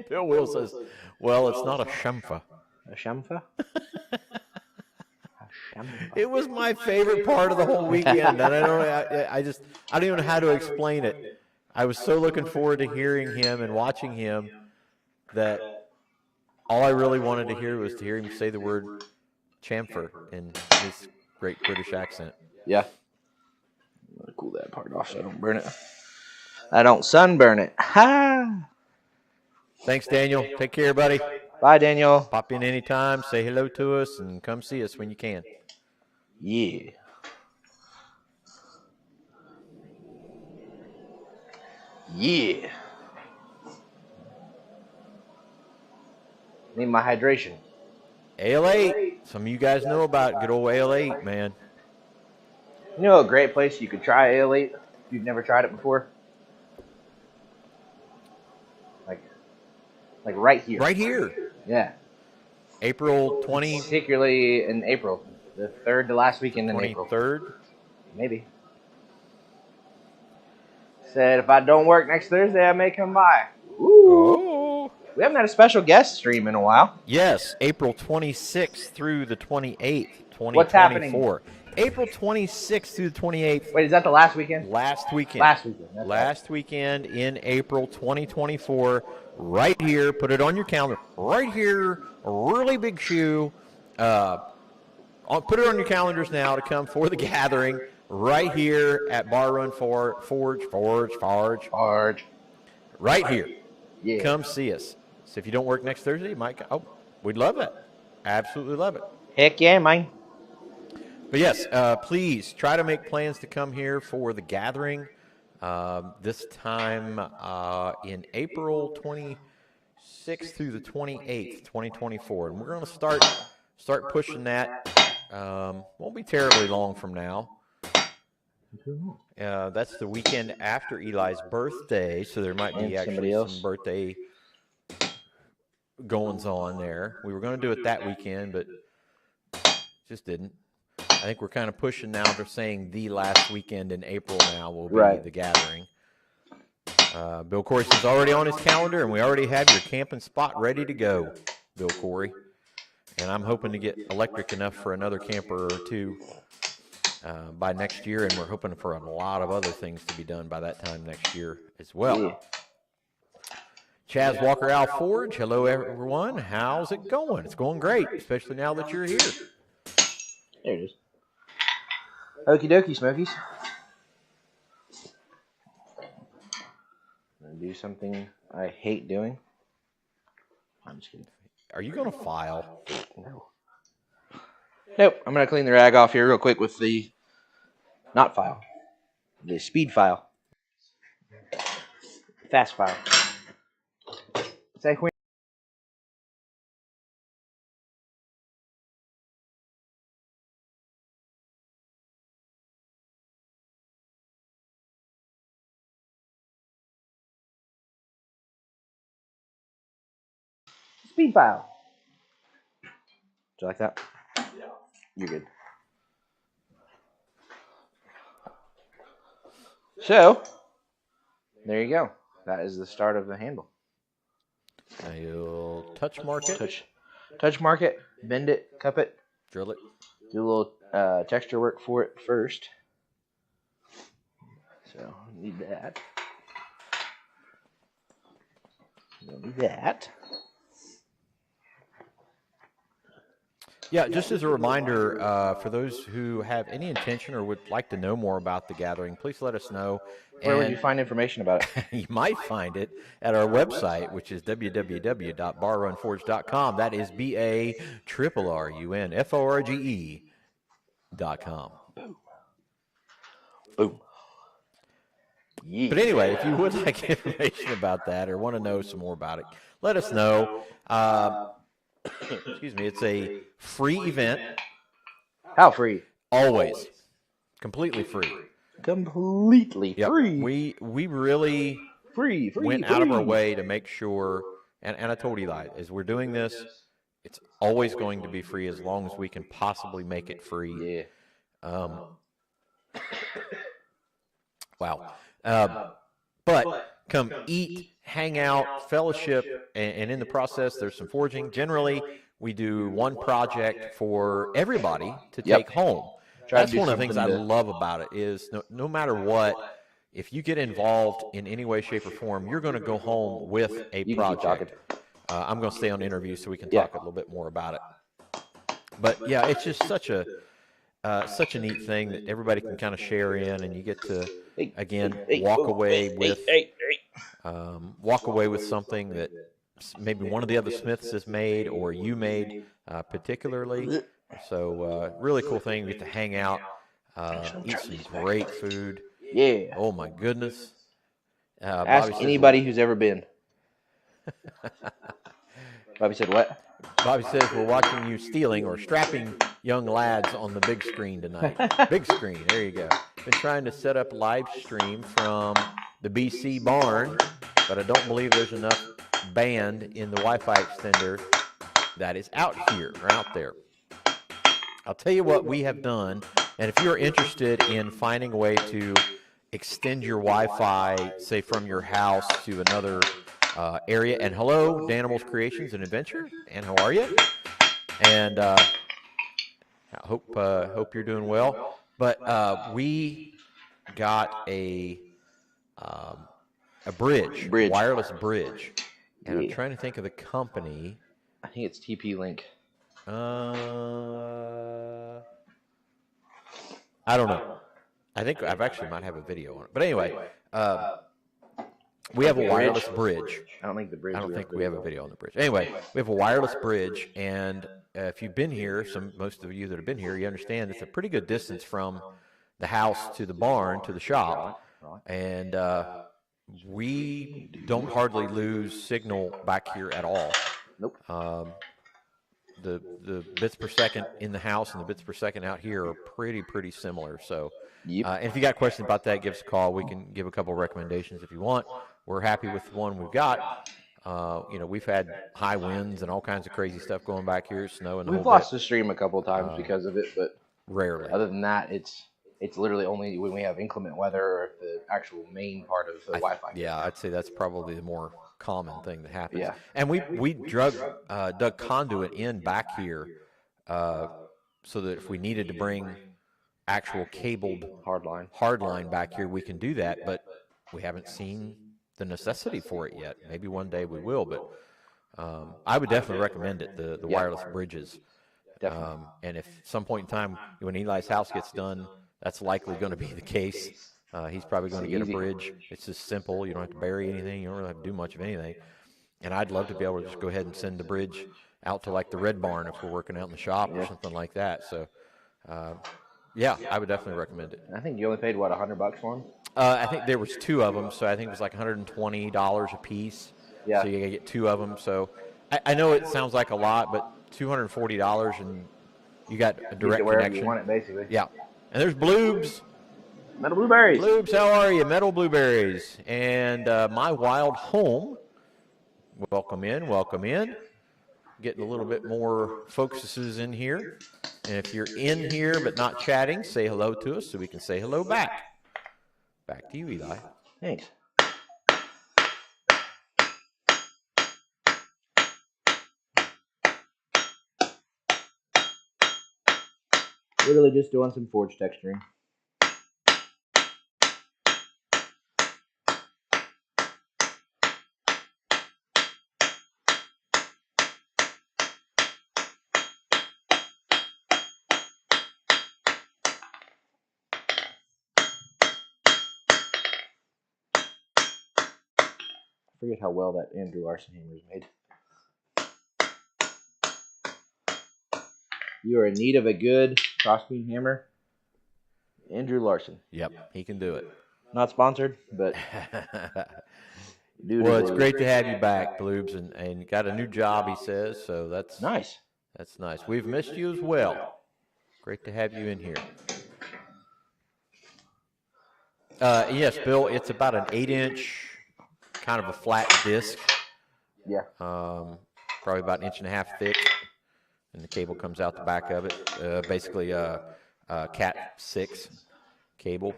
[SPEAKER 2] Bill Will says, well, it's not a chamfer.
[SPEAKER 1] A chamfer?
[SPEAKER 2] It was my favorite part of the whole weekend, and I don't even know how to explain it. I was so looking forward to hearing him and watching him that all I really wanted to hear was to hear him say the word chamfer in his great British accent.
[SPEAKER 1] Yeah. I'm going to cool that part off so I don't burn it. I don't sunburn it. Ha!
[SPEAKER 2] Thanks, Daniel. Take care, buddy.
[SPEAKER 1] Bye, Daniel.
[SPEAKER 2] Pop in anytime. Say hello to us and come see us when you can.
[SPEAKER 1] Yeah. Yeah. Need my hydration.
[SPEAKER 2] AL8. Some of you guys know about good old AL8, man.
[SPEAKER 1] You know a great place you could try ELI if you've never tried it before? Like right here.
[SPEAKER 2] Right here.
[SPEAKER 1] Yeah.
[SPEAKER 2] April 20.
[SPEAKER 1] Particularly in April. The third to last weekend in April.
[SPEAKER 2] 23rd?
[SPEAKER 1] Maybe. Said if I don't work next Thursday, I may come by. Ooh.
[SPEAKER 2] Oh.
[SPEAKER 1] We haven't had a special guest stream in a while.
[SPEAKER 2] Yes, April 26th through the 28th, 2024.
[SPEAKER 1] What's happening?
[SPEAKER 2] April 26th through the 28th.
[SPEAKER 1] Wait, is that the last weekend?
[SPEAKER 2] Last weekend.
[SPEAKER 1] Last weekend. That's
[SPEAKER 2] Last
[SPEAKER 1] right.
[SPEAKER 2] weekend in April 2024. Right here. Put it on your calendar. Right here. A really big shoe. Put it on your calendars now to come for the gathering. Right here at Bar Run Forge. Right here.
[SPEAKER 1] Yeah.
[SPEAKER 2] Come see us. So if you don't work next Thursday, you might. We'd love it. Absolutely love it.
[SPEAKER 1] Heck yeah, man.
[SPEAKER 2] But yes, please try to make plans to come here for the gathering this time in April 26th through the 28th, 2024. And we're going to start pushing that. Won't be terribly long from now. That's the weekend after Eli's birthday, so there might be actually some birthday goings on there. We were going to do it that weekend, but just didn't. I think we're kind of pushing now. They're saying the last weekend in April now will be the gathering. Bill Corey is already on his calendar, and we already have your camping spot ready to go, Bill Corey. And I'm hoping to get electric enough for another camper or two by next year, and we're hoping for a lot of other things to be done by that time next year as well. Yeah. Chaz Walker Al Forge, hello everyone. How's it going? It's going great, especially now that you're here.
[SPEAKER 1] There it is. Okie dokie, Smokies. I'm going to do something I hate doing. I'm just kidding.
[SPEAKER 2] Are you going to file?
[SPEAKER 1] No. Nope. I'm going to clean the rag off here real quick with the, not file, the speed file. Fast file. Say when. Speed file. Do you like that? Yeah. You're good. So, there you go. That is the start of the handle.
[SPEAKER 2] Now you'll touch mark it.
[SPEAKER 1] Touch mark it, bend it, cup it.
[SPEAKER 2] Drill it.
[SPEAKER 1] Do a little texture work for it first. So, need that. Don't need that.
[SPEAKER 2] Yeah, just as a reminder, for those who have any intention or would like to know more about the gathering, please let us know.
[SPEAKER 1] Where would you find information about it?
[SPEAKER 2] You might find it at our website, which is www.barrunforge.com. That is BARRUNFORGE.com.
[SPEAKER 1] Boom. Yeah.
[SPEAKER 2] But anyway, if you would like information about that or want to know some more about it, let us know. Excuse me, it's a free event.
[SPEAKER 1] How free?
[SPEAKER 2] Always. Completely free.
[SPEAKER 1] Completely free.
[SPEAKER 2] We really went out of our way to make sure, and I told Eli, as we're doing this, it's always going to be free as long as we can possibly make it free.
[SPEAKER 1] Yeah.
[SPEAKER 2] Wow. But come eat, hang out, fellowship, and in the process, there's some forging. Generally, we do one project for everybody to take home. That's one of the things I love about it is no matter what, if you get involved in any way, shape, or form, you're going to go home with a project. I'm going to stay on the interview so we can talk a little bit more about it. But, yeah, it's just such a neat thing that everybody can kind of share in, and you get to, again, walk away with something that maybe one of the other Smiths has made or you made particularly. So really cool thing. You get to hang out, eat some great food.
[SPEAKER 1] Yeah.
[SPEAKER 2] Oh, my goodness.
[SPEAKER 1] Ask anybody who's ever been. Bobby said what?
[SPEAKER 2] Bobby says we're watching you stealing or strapping young lads on the big screen tonight. Big screen. There you go. Been trying to set up live stream from the BC barn, but I don't believe there's enough band in the Wi-Fi extender that is out here or out there. I'll tell you what we have done, and if you're interested in finding a way to extend your Wi-Fi, say from your house to another area. And hello, Danimals Creations and Adventure. And how are you? And I hope you're doing well. But we got a bridge, wireless bridge. And I'm trying to think of the company.
[SPEAKER 1] I think it's TP-Link.
[SPEAKER 2] I don't know. I think I've actually might have a video on it. But anyway, we have a wireless bridge.
[SPEAKER 1] I don't think
[SPEAKER 2] we have a video on the bridge. Anyway, we have a wireless bridge, and if you've been here, most of you that have been here, you understand it's a pretty good distance from the house to the barn to the shop, and we don't hardly lose signal back here at all.
[SPEAKER 1] Nope.
[SPEAKER 2] The bits per second in the house and the bits per second out here are pretty similar. So, and if you got questions about that, give us a call. We can give a couple of recommendations if you want. We're happy with the one we've got. We've had high winds and all kinds of crazy stuff going back here, snow and the
[SPEAKER 1] We've
[SPEAKER 2] whole
[SPEAKER 1] lost
[SPEAKER 2] bit.
[SPEAKER 1] the stream a couple of times because of it, but
[SPEAKER 2] Rarely.
[SPEAKER 1] other than that, it's literally only when we have inclement weather or if the actual main part of the Wi-Fi.
[SPEAKER 2] Yeah, I'd say that's probably the more common thing that happens.
[SPEAKER 1] Yeah.
[SPEAKER 2] And we dug conduit in back here so that if we needed to bring actual cabled hardline back here, we can do that, but we haven't seen the necessity for it yet. Maybe one day we will, but I would definitely recommend it, the wireless bridges. And if some point in time when Eli's house gets done, that's likely going to be the case. He's probably going to get a bridge. It's just simple. You don't have to bury anything. You don't really have to do much of anything. And I'd love to be able to just go ahead and send the bridge out to like the Red Barn if we're working out in the shop or something like that. So, yeah, I would definitely recommend it.
[SPEAKER 1] I think you only paid, what, $100 for them?
[SPEAKER 2] I think there was 2 of them, so I think it was like $120 a piece.
[SPEAKER 1] Yeah.
[SPEAKER 2] So you get 2 of them. So I know it sounds like a lot, but $240 and you got a direct connection.
[SPEAKER 1] You want it, basically.
[SPEAKER 2] Yeah. And there's Bloobs.
[SPEAKER 1] Metal Blueberries.
[SPEAKER 2] Bloobs, how are you? Metal Blueberries. And My Wild Home. Welcome in, welcome in. Getting a little bit more focuses in here. And if you're in here but not chatting, say hello to us so we can say hello back. Back to you, Eli.
[SPEAKER 1] Thanks. Literally just doing some forge texturing. I forget how well that Andrew Larson hammer is made. You are in need of a good crossbeam hammer. Andrew Larson.
[SPEAKER 2] Yep, he can do it.
[SPEAKER 1] Not sponsored, but
[SPEAKER 2] well, it's great to have you back, Bloobs, and you got a new job, he says, so that's
[SPEAKER 1] nice.
[SPEAKER 2] That's nice. We've missed you as well. Great to have you in here. Yes, Bill, it's about an 8-inch, kind of a flat disc.
[SPEAKER 1] Yeah.
[SPEAKER 2] Probably about 1.5 inches thick, and the cable comes out the back of it. Basically, Cat 6 cable.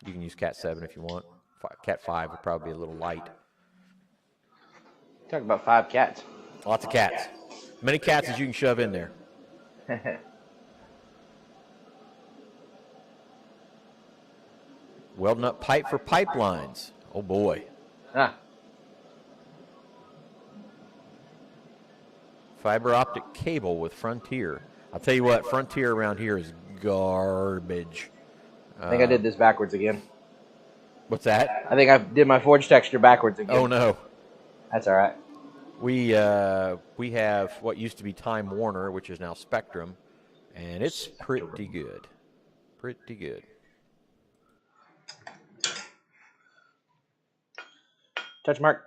[SPEAKER 2] You can use Cat 7 if you want. Cat 5 would probably be a little light.
[SPEAKER 1] Talk about 5 cats.
[SPEAKER 2] Lots of cats. Many cats as you can shove in there. Welding up pipe for pipelines. Oh, boy.
[SPEAKER 1] Ah.
[SPEAKER 2] Fiber optic cable with Frontier. I'll tell you what, Frontier around here is garbage.
[SPEAKER 1] I think I did this backwards again.
[SPEAKER 2] What's that?
[SPEAKER 1] I think I did my forge texture backwards again.
[SPEAKER 2] Oh, no.
[SPEAKER 1] That's all right.
[SPEAKER 2] We have what used to be Time Warner, which is now Spectrum, and it's pretty good. Pretty good.
[SPEAKER 1] Touch mark.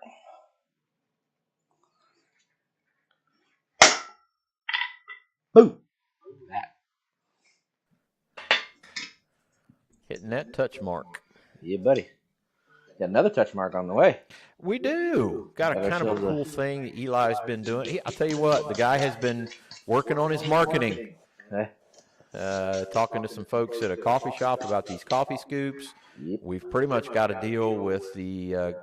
[SPEAKER 1] Boom.
[SPEAKER 2] Hitting that touch mark.
[SPEAKER 1] Yeah, buddy. Got another touch mark on the way.
[SPEAKER 2] We do. Got a kind of a cool thing that Eli's been doing. I'll tell you what, the guy has been working on his marketing. talking to some folks at a coffee shop about these coffee scoops.
[SPEAKER 1] Yep.
[SPEAKER 2] We've pretty much got a deal with the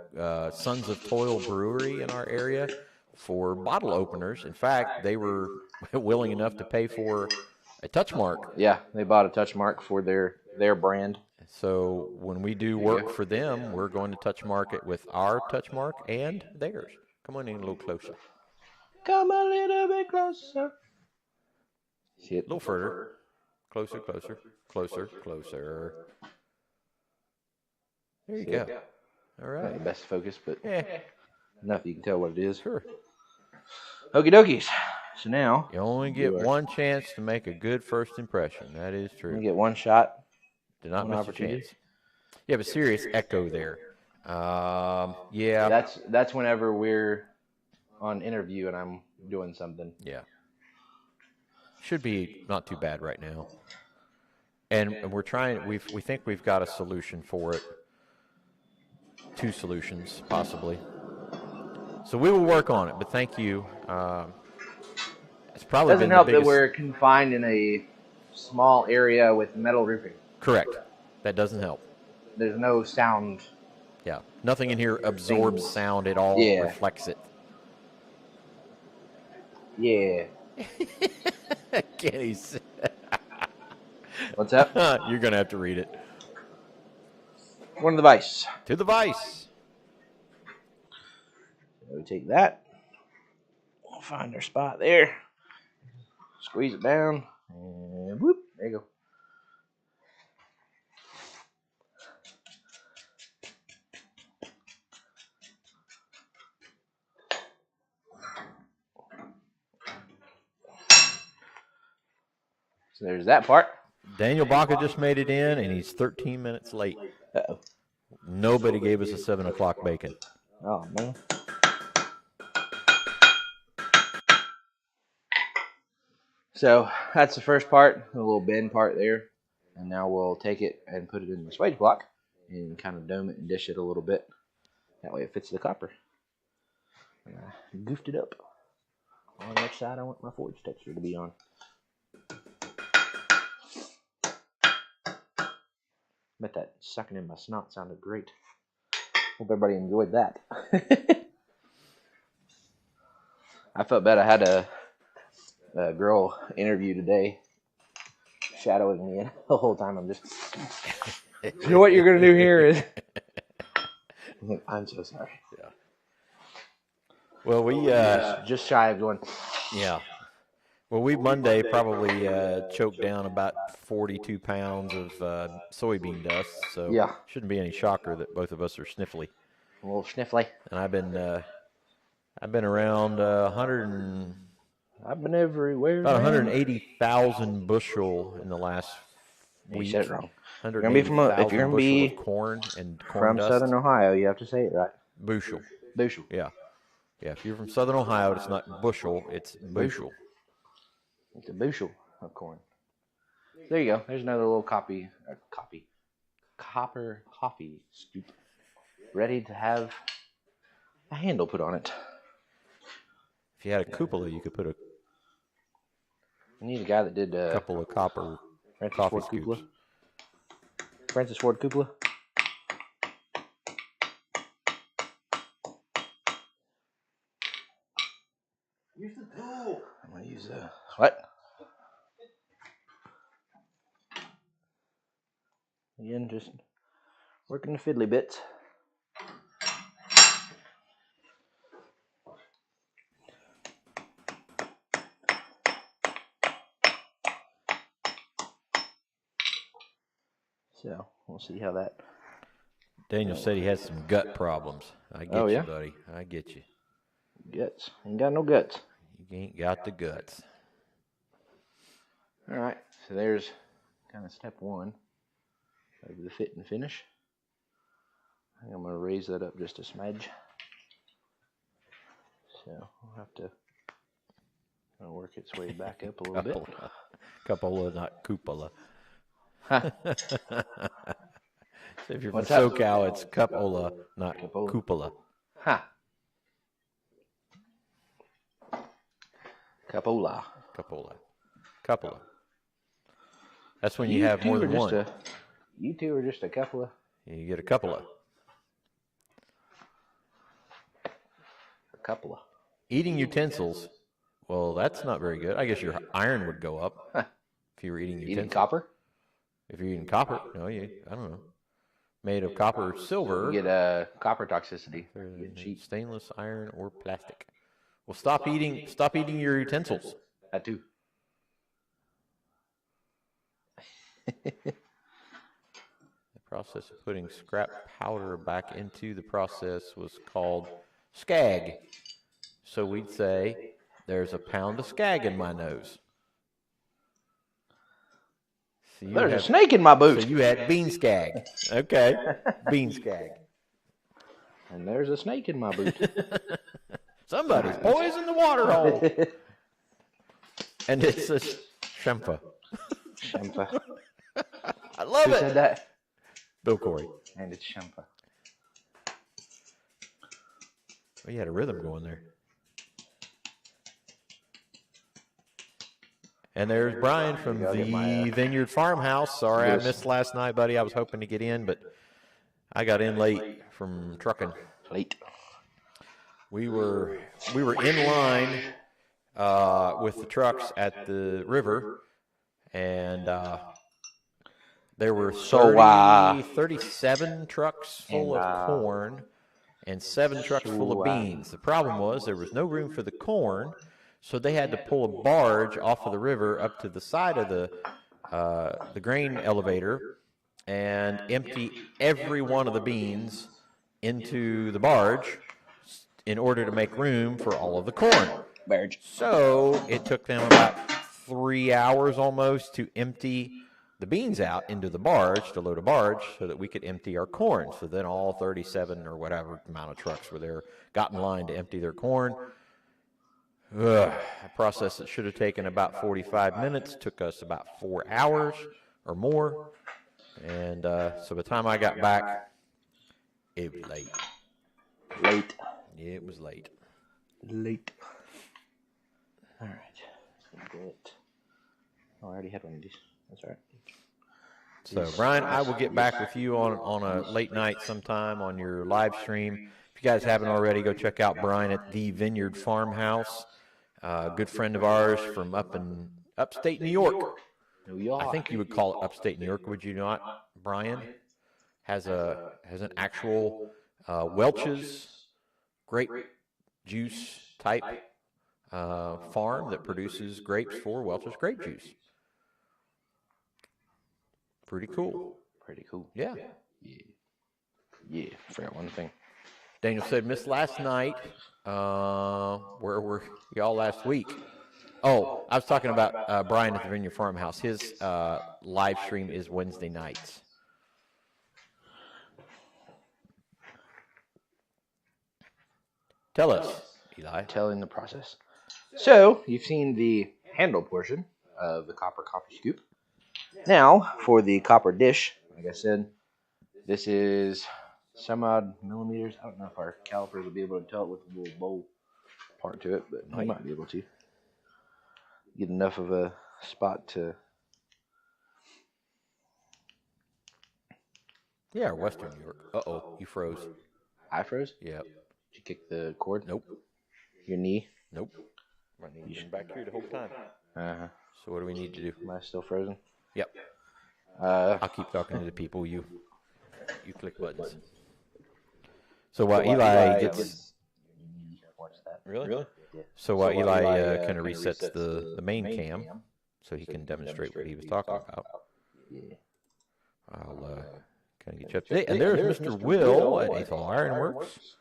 [SPEAKER 2] Sons of Toil Brewery in our area for bottle openers. In fact, they were willing enough to pay for a touch mark.
[SPEAKER 1] Yeah, they bought a touch mark for their brand.
[SPEAKER 2] So when we do work for them, we're going to touch mark it with our touch mark and theirs. Come on in a little closer.
[SPEAKER 1] Come a little bit closer. See it?
[SPEAKER 2] A little further. Closer, closer, closer, closer. There you go. All
[SPEAKER 1] Not the
[SPEAKER 2] right.
[SPEAKER 1] best focus, but
[SPEAKER 2] Yeah,
[SPEAKER 1] enough you can tell what it is.
[SPEAKER 2] sure.
[SPEAKER 1] Okie dokies. So now
[SPEAKER 2] You only get one chance to make a good first impression. That is
[SPEAKER 1] we
[SPEAKER 2] true.
[SPEAKER 1] get one shot.
[SPEAKER 2] Do not
[SPEAKER 1] one
[SPEAKER 2] miss a
[SPEAKER 1] opportunity.
[SPEAKER 2] chance. You have a serious echo there. Yeah.
[SPEAKER 1] That's whenever we're on interview and I'm doing something.
[SPEAKER 2] Yeah. Should be not too bad right now. And we're trying. We think we've got a solution for it. 2 solutions possibly. So we will work on it. But thank you. It's probably
[SPEAKER 1] Doesn't
[SPEAKER 2] been
[SPEAKER 1] help
[SPEAKER 2] the biggest.
[SPEAKER 1] that we're confined in a small area with metal roofing.
[SPEAKER 2] Correct. That doesn't help.
[SPEAKER 1] There's no sound.
[SPEAKER 2] Yeah. Nothing in here absorbs sound. It all
[SPEAKER 1] Yeah.
[SPEAKER 2] reflects it.
[SPEAKER 1] Yeah.
[SPEAKER 2] Kenny's.
[SPEAKER 1] What's up?
[SPEAKER 2] You're going to have to read it.
[SPEAKER 1] One of the vice.
[SPEAKER 2] To the vice.
[SPEAKER 1] So we take that. We'll find our spot there. Squeeze it down. And whoop. There you go. So there's that part.
[SPEAKER 2] Daniel Baca just made it in, and he's 13 minutes late.
[SPEAKER 1] Uh-oh.
[SPEAKER 2] Nobody gave us a 7 o'clock bacon.
[SPEAKER 1] Oh, man. So that's the first part, the little bend part there. And now we'll take it and put it in the swage block and kind of dome it and dish it a little bit. That way it fits the copper. And I goofed it up. On which side I want my forge texture to be on. Bet that sucking in my snot sounded great. Hope everybody enjoyed that. I felt bad. I had a girl interview today shadowing me, and the whole time I'm just, you know what you're going to do here is, I'm so sorry.
[SPEAKER 2] Yeah. Well, we
[SPEAKER 1] Just shy of going,
[SPEAKER 2] yeah. Well, we Monday probably choked down about 42 pounds of soybean dust, so
[SPEAKER 1] Yeah.
[SPEAKER 2] shouldn't be any shocker that both of us are sniffly.
[SPEAKER 1] a little sniffly.
[SPEAKER 2] And I've been around 100 and
[SPEAKER 1] I've been everywhere.
[SPEAKER 2] about
[SPEAKER 1] man.
[SPEAKER 2] 180,000 bushel in the last
[SPEAKER 1] You
[SPEAKER 2] week.
[SPEAKER 1] said it wrong.
[SPEAKER 2] 180,000
[SPEAKER 1] You're gonna be from if you're gonna
[SPEAKER 2] bushel
[SPEAKER 1] be
[SPEAKER 2] of corn and corn
[SPEAKER 1] From
[SPEAKER 2] dust.
[SPEAKER 1] Southern Ohio, you have to say it right.
[SPEAKER 2] Bushel.
[SPEAKER 1] Bushel.
[SPEAKER 2] Yeah. Yeah, if you're from Southern Ohio, it's not bushel, it's bushel.
[SPEAKER 1] It's a bushel of corn. There you go. There's another little copper coffee scoop, ready to have a handle put on it.
[SPEAKER 2] If you had a cupola, you could put a
[SPEAKER 1] I need a guy that did
[SPEAKER 2] couple of copper
[SPEAKER 1] Francis
[SPEAKER 2] coffee
[SPEAKER 1] Ford
[SPEAKER 2] scoops.
[SPEAKER 1] Cupola. Francis Ford Cupola.
[SPEAKER 3] Use the tool.
[SPEAKER 1] I'm gonna use what? Again, just working the fiddly bits. So we'll see how that.
[SPEAKER 2] Daniel said he has some gut problems. I get
[SPEAKER 1] Oh,
[SPEAKER 2] you,
[SPEAKER 1] yeah?
[SPEAKER 2] buddy. I get you.
[SPEAKER 1] Guts. Ain't got no guts.
[SPEAKER 2] You ain't got the guts.
[SPEAKER 1] All right. So there's kind of step one of the fit and finish. I think I'm going to raise that up just a smidge. So we'll have to work its way back up a little bit.
[SPEAKER 2] Cupola, not cupola.
[SPEAKER 1] Huh.
[SPEAKER 2] So if you're
[SPEAKER 1] What's
[SPEAKER 2] from
[SPEAKER 1] that?
[SPEAKER 2] SoCal, it's cupola, not
[SPEAKER 1] Cupola.
[SPEAKER 2] cupola.
[SPEAKER 1] Ha. Capola.
[SPEAKER 2] Cupola. Cupola. That's when you have more than one.
[SPEAKER 1] You two are just a couple of.
[SPEAKER 2] You get a couple of. Eating utensils. Well, that's not very good. I guess your iron would go up if you were eating utensils.
[SPEAKER 1] Eating copper?
[SPEAKER 2] If you're eating copper, no, I don't know. Made of copper, silver.
[SPEAKER 1] You get copper toxicity.
[SPEAKER 2] Stainless, iron, or plastic. Well, stop eating your utensils.
[SPEAKER 1] That too.
[SPEAKER 2] The process of putting scrap powder back into the process was called skag. So we'd say, there's a pound of skag in my nose. So
[SPEAKER 1] there's a snake in my boot.
[SPEAKER 2] So you had bean skag. Okay, bean skag.
[SPEAKER 1] And there's a snake in my boot.
[SPEAKER 2] Somebody's poisoned the water hole. And it's a shempa.
[SPEAKER 1] Shempa.
[SPEAKER 2] I love
[SPEAKER 1] Who
[SPEAKER 2] it.
[SPEAKER 1] said that?
[SPEAKER 2] Bill Corey.
[SPEAKER 1] And it's Shempa.
[SPEAKER 2] Well, you had a rhythm going there. And there's Brian from the Vineyard Farmhouse. Sorry I missed last night, buddy. I was hoping to get in, but I got in late from trucking.
[SPEAKER 1] Late.
[SPEAKER 2] We were in line with the trucks at the river, and there were 37 trucks full of corn and 7 trucks full of beans. The problem was there was no room for the corn, so they had to pull a barge off of the river up to the side of the grain elevator and empty every one of the beans into the barge in order to make room for all of the corn.
[SPEAKER 1] Barge.
[SPEAKER 2] So it took them about 3 hours almost to empty the beans out into the barge, to load a barge, so that we could empty our corn. So then all 37 or whatever amount of trucks were there got in line to empty their corn. A process that should have taken about 45 minutes took us about 4 hours or more. And so by the time I got back, it was late.
[SPEAKER 1] Late.
[SPEAKER 2] It was late.
[SPEAKER 1] Late. All right. Good. Oh, I already had one of these. That's all right.
[SPEAKER 2] So, Brian, I will get back with you on a late night sometime on your live stream. If you guys haven't already, go check out Brian at the Vineyard Farmhouse. A good friend of ours from up in upstate New York. I think you would call it upstate New York, would you not? Brian has an actual Welch's grape juice type farm that produces grapes for Welch's grape juice. Pretty cool.
[SPEAKER 1] Pretty cool.
[SPEAKER 2] Yeah.
[SPEAKER 1] Yeah. I forgot one thing.
[SPEAKER 2] Daniel said, missed last night. Where were y'all last week? Oh, I was talking about Brian at the Vineyard Farmhouse. His live stream is Wednesday nights. Tell us, Eli.
[SPEAKER 1] Telling the process. So, you've seen the handle portion of the copper coffee scoop. Now, for the copper dish, like I said, this is some odd millimeters. I don't know if our calipers will be able to tell it with the little bowl part to it, but we might be able to. Get enough of a spot to...
[SPEAKER 2] Yeah, Western New York. Uh-oh, you froze.
[SPEAKER 1] I froze?
[SPEAKER 2] Yep.
[SPEAKER 1] Did you kick the cord?
[SPEAKER 2] Nope.
[SPEAKER 1] Your knee?
[SPEAKER 2] Nope. Might need to come back here the whole time.
[SPEAKER 1] Uh-huh.
[SPEAKER 2] So what do we need to do?
[SPEAKER 1] Am I still frozen?
[SPEAKER 2] Yep. I'll keep talking to the people. You click buttons. So while Eli gets...
[SPEAKER 1] Watch that.
[SPEAKER 2] Really? Yeah. So while Eli kind of resets the main cam so he can demonstrate what he was talking about, I'll kind of get you up to date. And there's Mr. Will at Ethel Ironworks.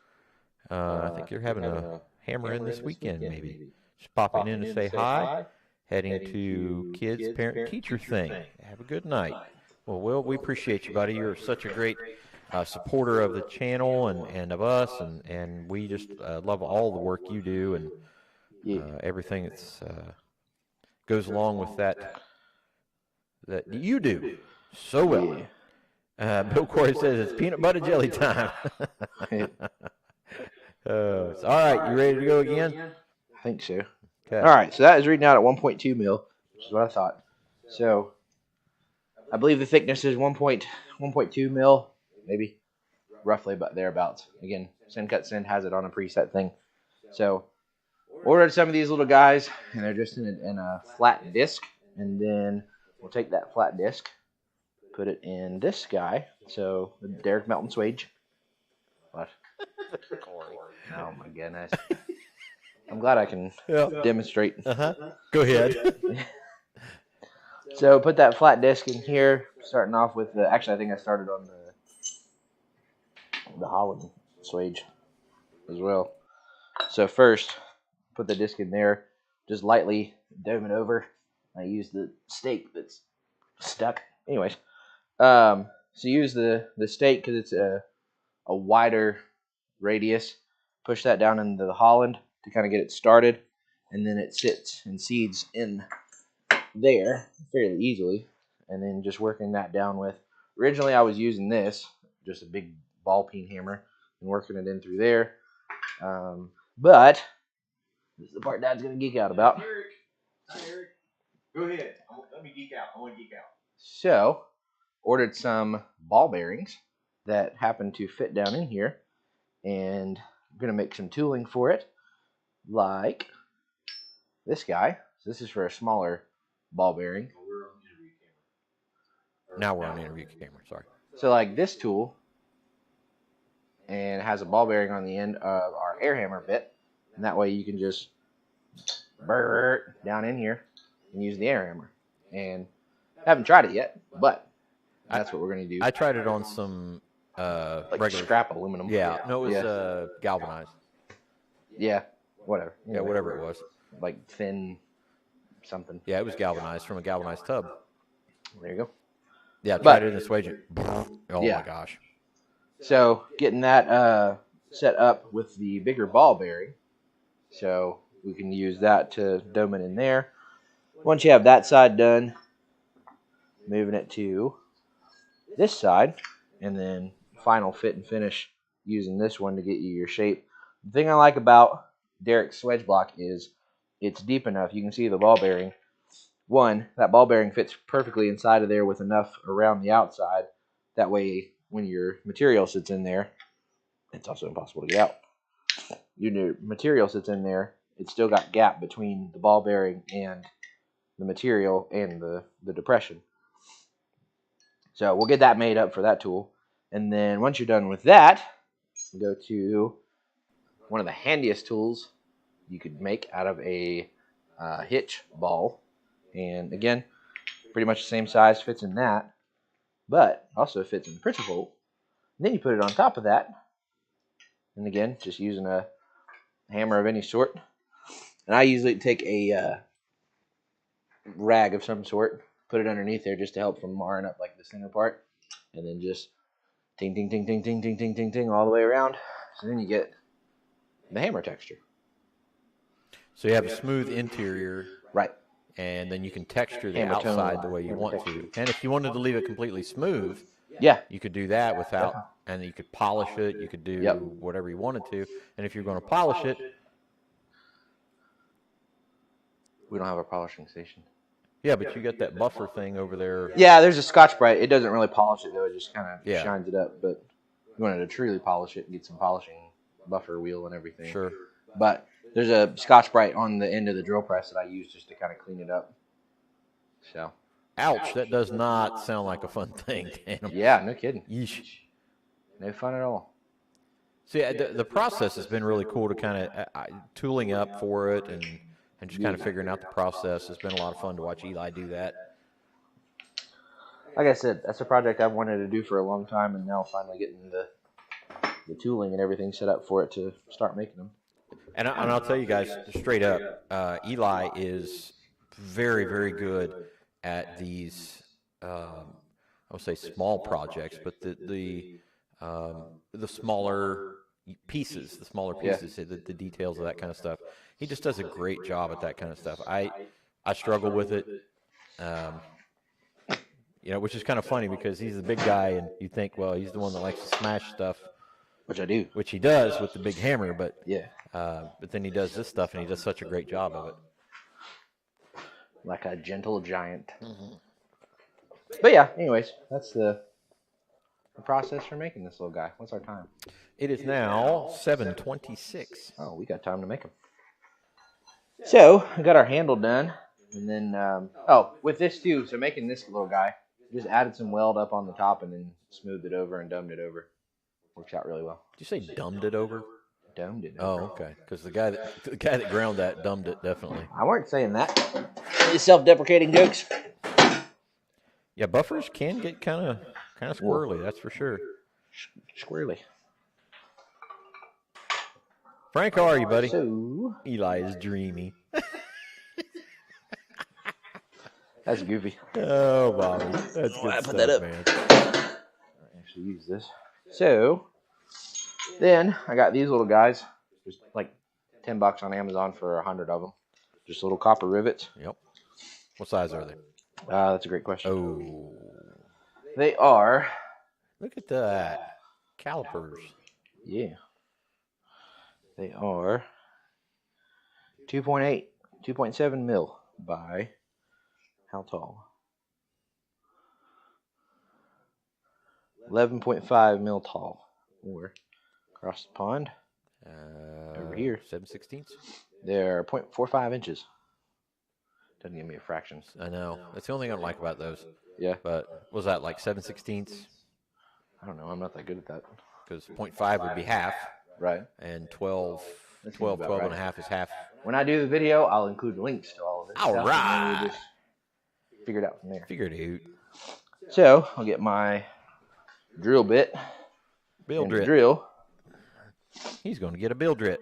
[SPEAKER 2] I think you're having a hammer in this weekend, maybe. Just popping in to say hi. Heading to kids, parent, teacher thing. Have a good night. Well, Will, we appreciate you, buddy. You're such a great supporter of the channel and of us, and we just love all the work you do and everything that goes along with that you do so well. Bill Corey says it's peanut butter jelly time. All right, you ready to go again?
[SPEAKER 1] I think so.
[SPEAKER 2] Okay.
[SPEAKER 1] All right, so that is reading out at 1.2 mil, which is what I thought. So I believe the thickness is 1.2 mil, maybe, roughly about thereabouts. Again, Send Cut Send has it on a preset thing. So ordered some of these little guys, and they're just in a flat disc. And then we'll take that flat disc, put it in this guy. So the Derek Melton Swage. What? Oh my goodness. I'm glad I can demonstrate.
[SPEAKER 2] Go ahead.
[SPEAKER 1] So put that flat disc in here, starting off with the. Actually, I think I started on the Holland Swage as well. So first, put the disc in there, just lightly dome it over. I use the stake that's stuck. Anyways, so use the stake because it's a wider radius. Push that down into the Holland to kind of get it started, and then it sits and seeds in there fairly easily, and then just working that down with. Originally, I was using this, just a big ball peen hammer, and working it in through there. But this is the part Dad's gonna geek out about.
[SPEAKER 3] Eric. Go ahead. Let me geek out. I want to geek out.
[SPEAKER 1] So, ordered some ball bearings that happen to fit down in here, and I'm gonna make some tooling for it, like this guy. So this is for a smaller ball bearing.
[SPEAKER 2] Now we're on interview camera. Sorry.
[SPEAKER 1] So like this tool, and it has a ball bearing on the end of our air hammer bit, and that way you can just burr down in here and use the air hammer. And I haven't tried it yet, but that's what we're gonna do.
[SPEAKER 2] I tried it on some
[SPEAKER 1] like
[SPEAKER 2] regular
[SPEAKER 1] scrap aluminum.
[SPEAKER 2] Yeah, no, it was galvanized.
[SPEAKER 1] Yeah, whatever.
[SPEAKER 2] Yeah, whatever it was.
[SPEAKER 1] Like thin something.
[SPEAKER 2] Yeah, it was galvanized from a galvanized tub.
[SPEAKER 1] There you go.
[SPEAKER 2] Yeah, tried it in the Swage. Oh
[SPEAKER 1] yeah.
[SPEAKER 2] My gosh.
[SPEAKER 1] So getting that set up with the bigger ball bearing, so we can use that to dome it in there. Once you have that side done, moving it to this side, and then final fit and finish using this one to get you your shape. The thing I like about Derek's Swedge block is it's deep enough. You can see the ball bearing. One, that ball bearing fits perfectly inside of there with enough around the outside. That way, when your material sits in there, it's also impossible to get out. Your material sits in there, it's still got gap between the ball bearing and the material and the depression. So we'll get that made up for that tool. And then once you're done with that, go to one of the handiest tools you could make out of a hitch ball. And again, pretty much the same size, fits in that, but also fits in the principal. And then you put it on top of that. And again, just using a hammer of any sort. And I usually take a rag of some sort, put it underneath there just to help from marring up like the center part. And then just ting, ting, ting, ting, ting, ting, ting, ting, ting all the way around. So then you get the hammer texture.
[SPEAKER 2] So you have a smooth interior.
[SPEAKER 1] Right.
[SPEAKER 2] And then you can texture the
[SPEAKER 1] Hammer
[SPEAKER 2] outside
[SPEAKER 1] tone,
[SPEAKER 2] the way you
[SPEAKER 1] hammer
[SPEAKER 2] want
[SPEAKER 1] texture.
[SPEAKER 2] to. And if you wanted to leave it completely smooth,
[SPEAKER 1] Yeah.
[SPEAKER 2] you could do that without, and you could polish it. You could do whatever you wanted to. And if you're going to polish it,
[SPEAKER 1] we don't have a polishing station.
[SPEAKER 2] yeah, but you got that buffer thing over there.
[SPEAKER 1] Yeah, there's a Scotch-Brite. It doesn't really polish it though. It just kind of shines it up. But if you wanted to truly polish it and get some polishing buffer wheel and everything.
[SPEAKER 2] Sure.
[SPEAKER 1] But there's a Scotch-Brite on the end of the drill press that I use just to kind of clean it up. So.
[SPEAKER 2] Ouch, that does not sound like a fun thing, Dan.
[SPEAKER 1] Yeah, no kidding.
[SPEAKER 2] Yeesh.
[SPEAKER 1] No fun at all.
[SPEAKER 2] See, the process has been really cool to kind of tooling up for it and just kind of figuring out the process. It's been a lot of fun to watch Eli do that.
[SPEAKER 1] Like I said, that's a project I've wanted to do for a long time, and now finally getting the tooling and everything set up for it to start making them.
[SPEAKER 2] And I'll tell you guys straight up, Eli is very, very good at these, I would say small projects, but the smaller pieces, the details of that kind of stuff. He just does a great job at that kind of stuff. I struggle with it, which is kind of funny because he's the big guy, and you think, well, he's the one that likes to smash stuff,
[SPEAKER 1] which I do,
[SPEAKER 2] which he does with the big hammer, but
[SPEAKER 1] yeah.
[SPEAKER 2] But then he does this stuff, and he does such a great job of it.
[SPEAKER 1] Like a gentle giant.
[SPEAKER 2] Mm-hmm.
[SPEAKER 1] But yeah, anyways, that's the process for making this little guy. What's our time?
[SPEAKER 2] It is now 7:26.
[SPEAKER 1] Oh, we got time to make them. So we got our handle done, and then with this too. So making this little guy, just added some weld up on the top, and then smoothed it over and domed it over. Works out really well.
[SPEAKER 2] Did you say dumbed it over?
[SPEAKER 1] Domed it.
[SPEAKER 2] Oh, okay. Because the guy that ground that dumbed it definitely.
[SPEAKER 1] I weren't saying that. These self-deprecating jokes.
[SPEAKER 2] Yeah, buffers can get kind of squirrely. That's for sure.
[SPEAKER 1] Squirrely.
[SPEAKER 2] Frank, how are you, buddy?
[SPEAKER 1] So
[SPEAKER 2] Eli is dreamy.
[SPEAKER 1] that's goofy.
[SPEAKER 2] Oh, Bobby, that's good
[SPEAKER 1] I
[SPEAKER 2] stuff,
[SPEAKER 1] put that up.
[SPEAKER 2] man.
[SPEAKER 1] I actually use this. So then I got these little guys, just like $10 on Amazon for 100 of them. Just little copper rivets.
[SPEAKER 2] Yep. What size are they?
[SPEAKER 1] That's a great question.
[SPEAKER 2] Oh,
[SPEAKER 1] They are.
[SPEAKER 2] look at that. Calipers.
[SPEAKER 1] Yeah. They are 2.8, 2.7 mil by how tall? 11.5 mil tall. Or across the pond. Over here.
[SPEAKER 2] 7/16.
[SPEAKER 1] They're 0.45 inches. Doesn't give me a fraction.
[SPEAKER 2] I know. That's the only thing I don't like about those.
[SPEAKER 1] Yeah.
[SPEAKER 2] But what was that, like 7/16?
[SPEAKER 1] I don't know. I'm not that good at that.
[SPEAKER 2] Because 0.5 would be half,
[SPEAKER 1] Right.
[SPEAKER 2] and 12
[SPEAKER 1] That seems
[SPEAKER 2] and
[SPEAKER 1] about
[SPEAKER 2] a half is half.
[SPEAKER 1] When I do the video, I'll include links to all of this.
[SPEAKER 2] All
[SPEAKER 1] stuff,
[SPEAKER 2] right.
[SPEAKER 1] and then we'll just figure it out from there.
[SPEAKER 2] Figured it out.
[SPEAKER 1] So I'll get my drill bit.
[SPEAKER 2] Bill
[SPEAKER 1] and the
[SPEAKER 2] drip.
[SPEAKER 1] drill.
[SPEAKER 2] He's going to get a bill drip.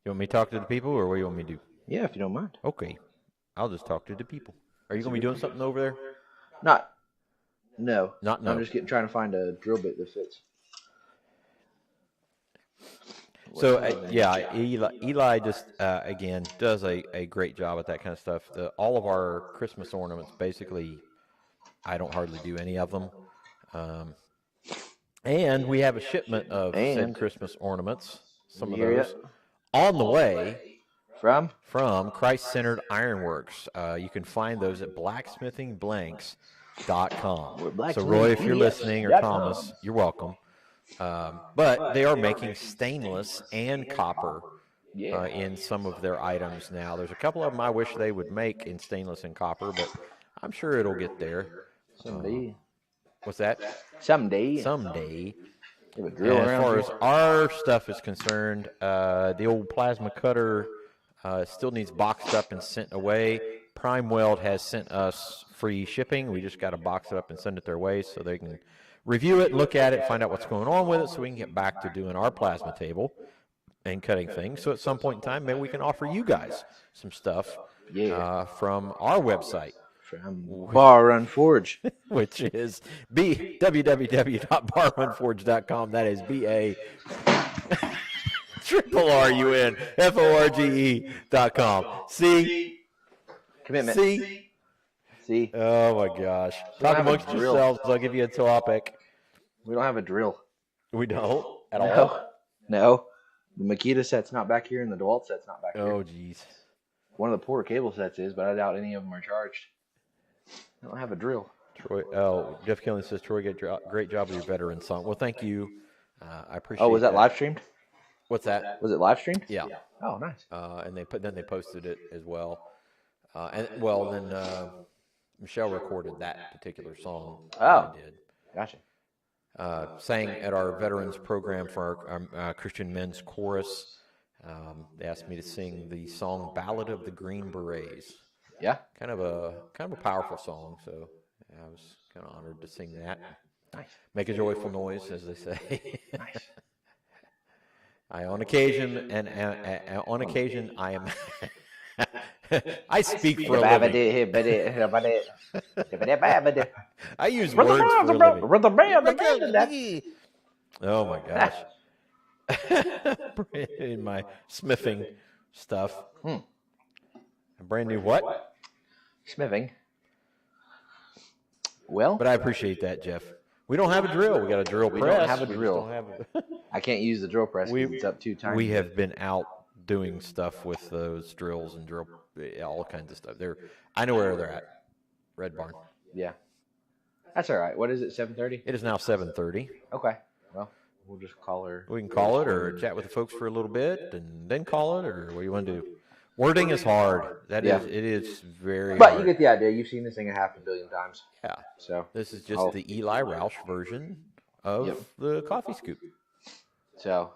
[SPEAKER 2] You want me to talk to the people, or what do you want me to do?
[SPEAKER 1] Yeah, if you don't mind.
[SPEAKER 2] Okay. I'll just talk to the people. Are you going to be doing something over there?
[SPEAKER 1] No.
[SPEAKER 2] No.
[SPEAKER 1] I'm just trying to find a drill bit that fits.
[SPEAKER 2] So, Eli just, again, does a great job at that kind of stuff. All of our Christmas ornaments, basically, I don't hardly do any of them. And we have a shipment of said Christmas ornaments, some of those, on the way
[SPEAKER 1] from
[SPEAKER 2] Christ-Centered Ironworks. You can find those at blacksmithingblanks.com. So, Roy, if you're listening, or Thomas, you're welcome. But they are making stainless and copper in some of their items now. There's a couple of them I wish they would make in stainless and copper, but I'm sure it'll get there.
[SPEAKER 1] Someday.
[SPEAKER 2] What's that?
[SPEAKER 1] Someday.
[SPEAKER 2] And as far as our stuff is concerned, the old plasma cutter still needs boxed up and sent away. Prime Weld has sent us free shipping. We just got to box it up and send it their way so they can review it, look at it, find out what's going on with it, so we can get back to doing our plasma table and cutting things. So at some point in time, maybe we can offer you guys some stuff from our website.
[SPEAKER 1] From Bar Run Forge.
[SPEAKER 2] Which is www.barrunforge.com. That is BARRUNFORGE.com. See?
[SPEAKER 1] Commitment. See?
[SPEAKER 2] Oh my gosh. Talk amongst yourselves. I'll give you a topic.
[SPEAKER 1] We don't have a drill.
[SPEAKER 2] We don't at all?
[SPEAKER 1] No. The Makita set's not back here, and the DeWalt set's not back here.
[SPEAKER 2] Oh, jeez.
[SPEAKER 1] One of the Porter cable sets is, but I doubt any of them are charged. I don't have a drill.
[SPEAKER 2] Troy. Oh, Jeff Killen says, Troy, great job with your veteran song. Well, thank you. I appreciate it.
[SPEAKER 1] Oh, was that live streamed?
[SPEAKER 2] What's that?
[SPEAKER 1] Was it live streamed?
[SPEAKER 2] Yeah.
[SPEAKER 1] Oh, nice.
[SPEAKER 2] And then they posted it as well. Then Michelle recorded that particular song.
[SPEAKER 1] Oh.
[SPEAKER 2] I did.
[SPEAKER 1] Gotcha.
[SPEAKER 2] Sang at our veterans program for our Christian men's chorus. They asked me to sing the song "Ballad of the Green Berets."
[SPEAKER 1] Yeah.
[SPEAKER 2] Kind of a powerful song, so I was kind of honored to sing that.
[SPEAKER 1] Nice.
[SPEAKER 2] Make a joyful noise, as they say.
[SPEAKER 1] Nice.
[SPEAKER 2] On occasion I am. I speak for a living. I use words for a living. Oh my gosh. In my smithing stuff. A brand new what?
[SPEAKER 1] Smithing. Well,
[SPEAKER 2] but I appreciate that, Jeff. We don't have a drill. We got a drill press.
[SPEAKER 1] We don't have a drill.
[SPEAKER 2] I
[SPEAKER 1] I can't use the drill press because it's up too tiny.
[SPEAKER 2] We have been out doing stuff with those drills and drill all kinds of stuff. I know where they're at. Red Barn.
[SPEAKER 1] Yeah. That's all right. What is it, 7:30?
[SPEAKER 2] It is now 7:30.
[SPEAKER 1] Okay. Well, we'll just call her.
[SPEAKER 2] We can call it or chat with the folks for a little bit and then call it, or what do you want to do? Wording is hard. It is very
[SPEAKER 1] But
[SPEAKER 2] hard.
[SPEAKER 1] you get the idea. You've seen this thing a half a billion times.
[SPEAKER 2] Yeah.
[SPEAKER 1] So
[SPEAKER 2] this is just the Eli Roush version of the coffee scoop.
[SPEAKER 1] So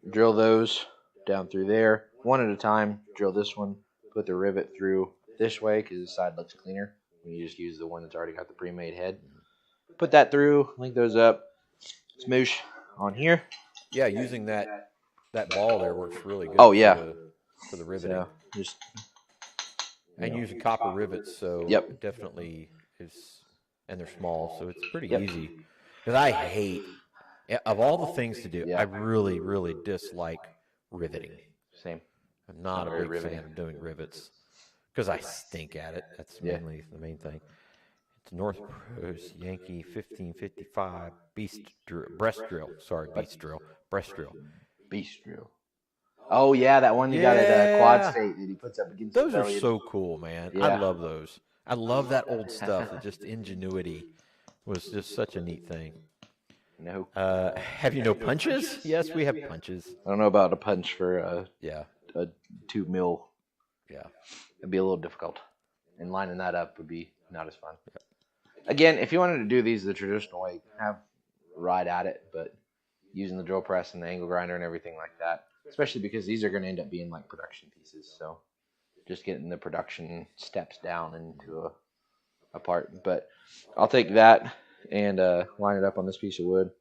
[SPEAKER 1] drill those down through there. One at a time. Drill this one. Put the rivet through this way because the side looks cleaner when you just use the one that's already got the pre-made head. Put that through. Link those up. Smoosh on here.
[SPEAKER 2] Yeah, using that ball there works really good.
[SPEAKER 1] Oh, yeah.
[SPEAKER 2] For the riveting.
[SPEAKER 1] So just,
[SPEAKER 2] and using copper rivets, so
[SPEAKER 1] Yep.
[SPEAKER 2] definitely is, and they're small, so it's pretty easy. Because I hate, of all the things to do, I really, really dislike riveting.
[SPEAKER 1] Same.
[SPEAKER 2] I'm not a big fan of doing rivets because I stink at it. That's mainly the main thing. It's North Pros Yankee 1555 breast drill. Sorry, beast drill. Breast drill.
[SPEAKER 1] Beast drill. Oh, yeah, that one you got at Quad State that he puts up against
[SPEAKER 2] those
[SPEAKER 1] the
[SPEAKER 2] are so cool, man.
[SPEAKER 1] Yeah.
[SPEAKER 2] I love those. I love that old stuff. Just ingenuity was just such a neat thing.
[SPEAKER 1] No.
[SPEAKER 2] Have you no punches? Yes, we have punches.
[SPEAKER 1] I don't know about a punch for a 2 mil.
[SPEAKER 2] Yeah.
[SPEAKER 1] It'd be a little difficult. And lining that up would be not as fun. Yeah. Again, if you wanted to do these the traditional way, have ride at it, but using the drill press and the angle grinder and everything like that, especially because these are going to end up being like production pieces. So just getting the production steps down into a part. But I'll take that and line it up on this piece of wood,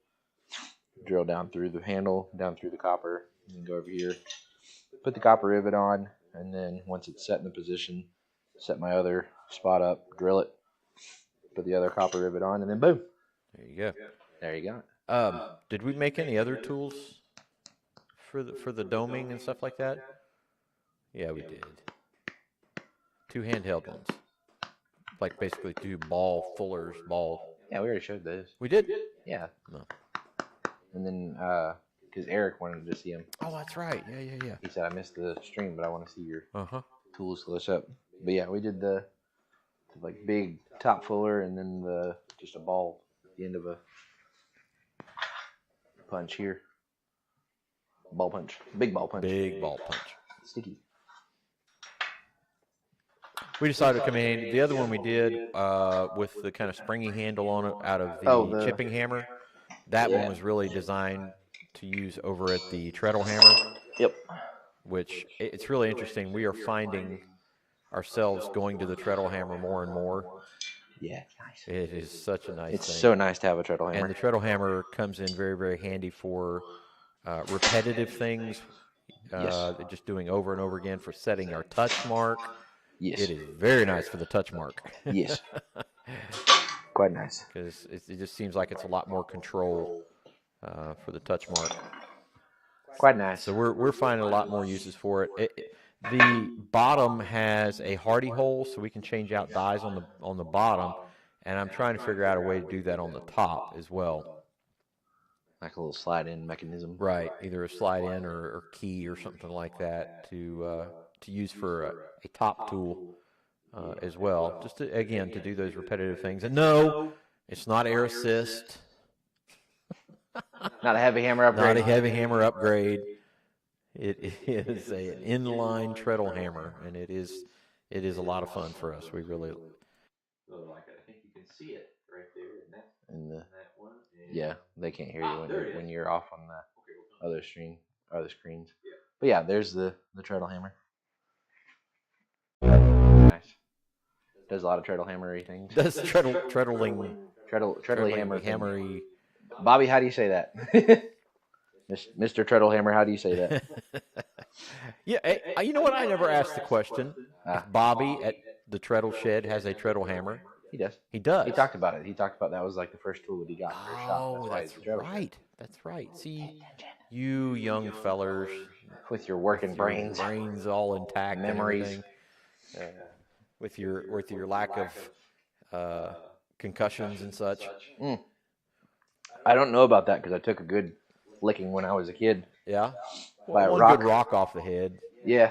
[SPEAKER 1] drill down through the handle, down through the copper, and then go over here, put the copper rivet on, and then once it's set in the position, set my other spot up, drill it, put the other copper rivet on, and then boom.
[SPEAKER 2] There you go.
[SPEAKER 1] There you go.
[SPEAKER 2] Did we make any other tools for the doming and stuff like that? Yeah, we did. 2 handheld ones. Like basically 2 ball fullers, ball.
[SPEAKER 1] Yeah, we already showed those.
[SPEAKER 2] We did?
[SPEAKER 1] Yeah.
[SPEAKER 2] No.
[SPEAKER 1] And then, because Eric wanted to see him.
[SPEAKER 2] Oh, that's right. Yeah.
[SPEAKER 1] He said, I missed the stream, but I want to see your
[SPEAKER 2] Uh-huh.
[SPEAKER 1] tools close up. But yeah, we did the like big top fuller and then just a ball at the end of a punch here. Ball punch. Big ball punch.
[SPEAKER 2] Big ball punch.
[SPEAKER 1] Sticky.
[SPEAKER 2] We decided to come in. The other one we did with the kind of springy handle on it out of the chipping hammer. That one was really designed to use over at the treadle hammer.
[SPEAKER 1] Yep.
[SPEAKER 2] Which it's really interesting. We are finding ourselves going to the treadle hammer more and more.
[SPEAKER 1] Yeah, nice.
[SPEAKER 2] It is such a nice thing.
[SPEAKER 1] It's so nice to have a treadle hammer.
[SPEAKER 2] And the treadle hammer comes in very, very handy for repetitive things. Just doing over and over again for setting our touch mark.
[SPEAKER 1] Yes.
[SPEAKER 2] It is very nice for the touch mark.
[SPEAKER 1] Yes. Quite nice.
[SPEAKER 2] Because it just seems like it's a lot more control for the touch mark.
[SPEAKER 1] Quite nice.
[SPEAKER 2] So we're finding a lot more uses for it. The bottom has a hardy hole, so we can change out dies on the bottom, and I'm trying to figure out a way to do that on the top as well.
[SPEAKER 1] Like a little slide-in mechanism.
[SPEAKER 2] Right, either a slide-in or key or something like that to use for a top tool as well. Just to do those repetitive things. And no, it's not air assist.
[SPEAKER 1] Not a heavy hammer upgrade.
[SPEAKER 2] Not a heavy hammer upgrade. It is an inline treadle hammer, and it is a lot of fun for us. We really
[SPEAKER 3] like it. I think you can see it right there
[SPEAKER 1] in that
[SPEAKER 3] one.
[SPEAKER 1] Yeah, they can't hear you when you're off on the other screens. Yeah. But yeah, there's the treadle hammer. Nice. Does a lot of treadle hammery things.
[SPEAKER 2] does treadling
[SPEAKER 1] hammery. Bobby, how do you say that? Mr. Treadlehammer, how do you say that?
[SPEAKER 2] Yeah, you know what? I never asked the question. If Bobby at the treadle shed has a treadle hammer.
[SPEAKER 1] He does.
[SPEAKER 2] He does.
[SPEAKER 1] He talked about it. He talked about that was like the first tool that he got in the shop.
[SPEAKER 2] Oh, that's right. That's right. See, you young fellers
[SPEAKER 1] with your working brains
[SPEAKER 2] all intact,
[SPEAKER 1] memories,
[SPEAKER 2] with your lack of concussions and such.
[SPEAKER 1] I don't know about that because I took a good licking when I was a kid.
[SPEAKER 2] Yeah.
[SPEAKER 1] By a
[SPEAKER 2] one
[SPEAKER 1] rock.
[SPEAKER 2] Good rock off the head.
[SPEAKER 1] Yeah.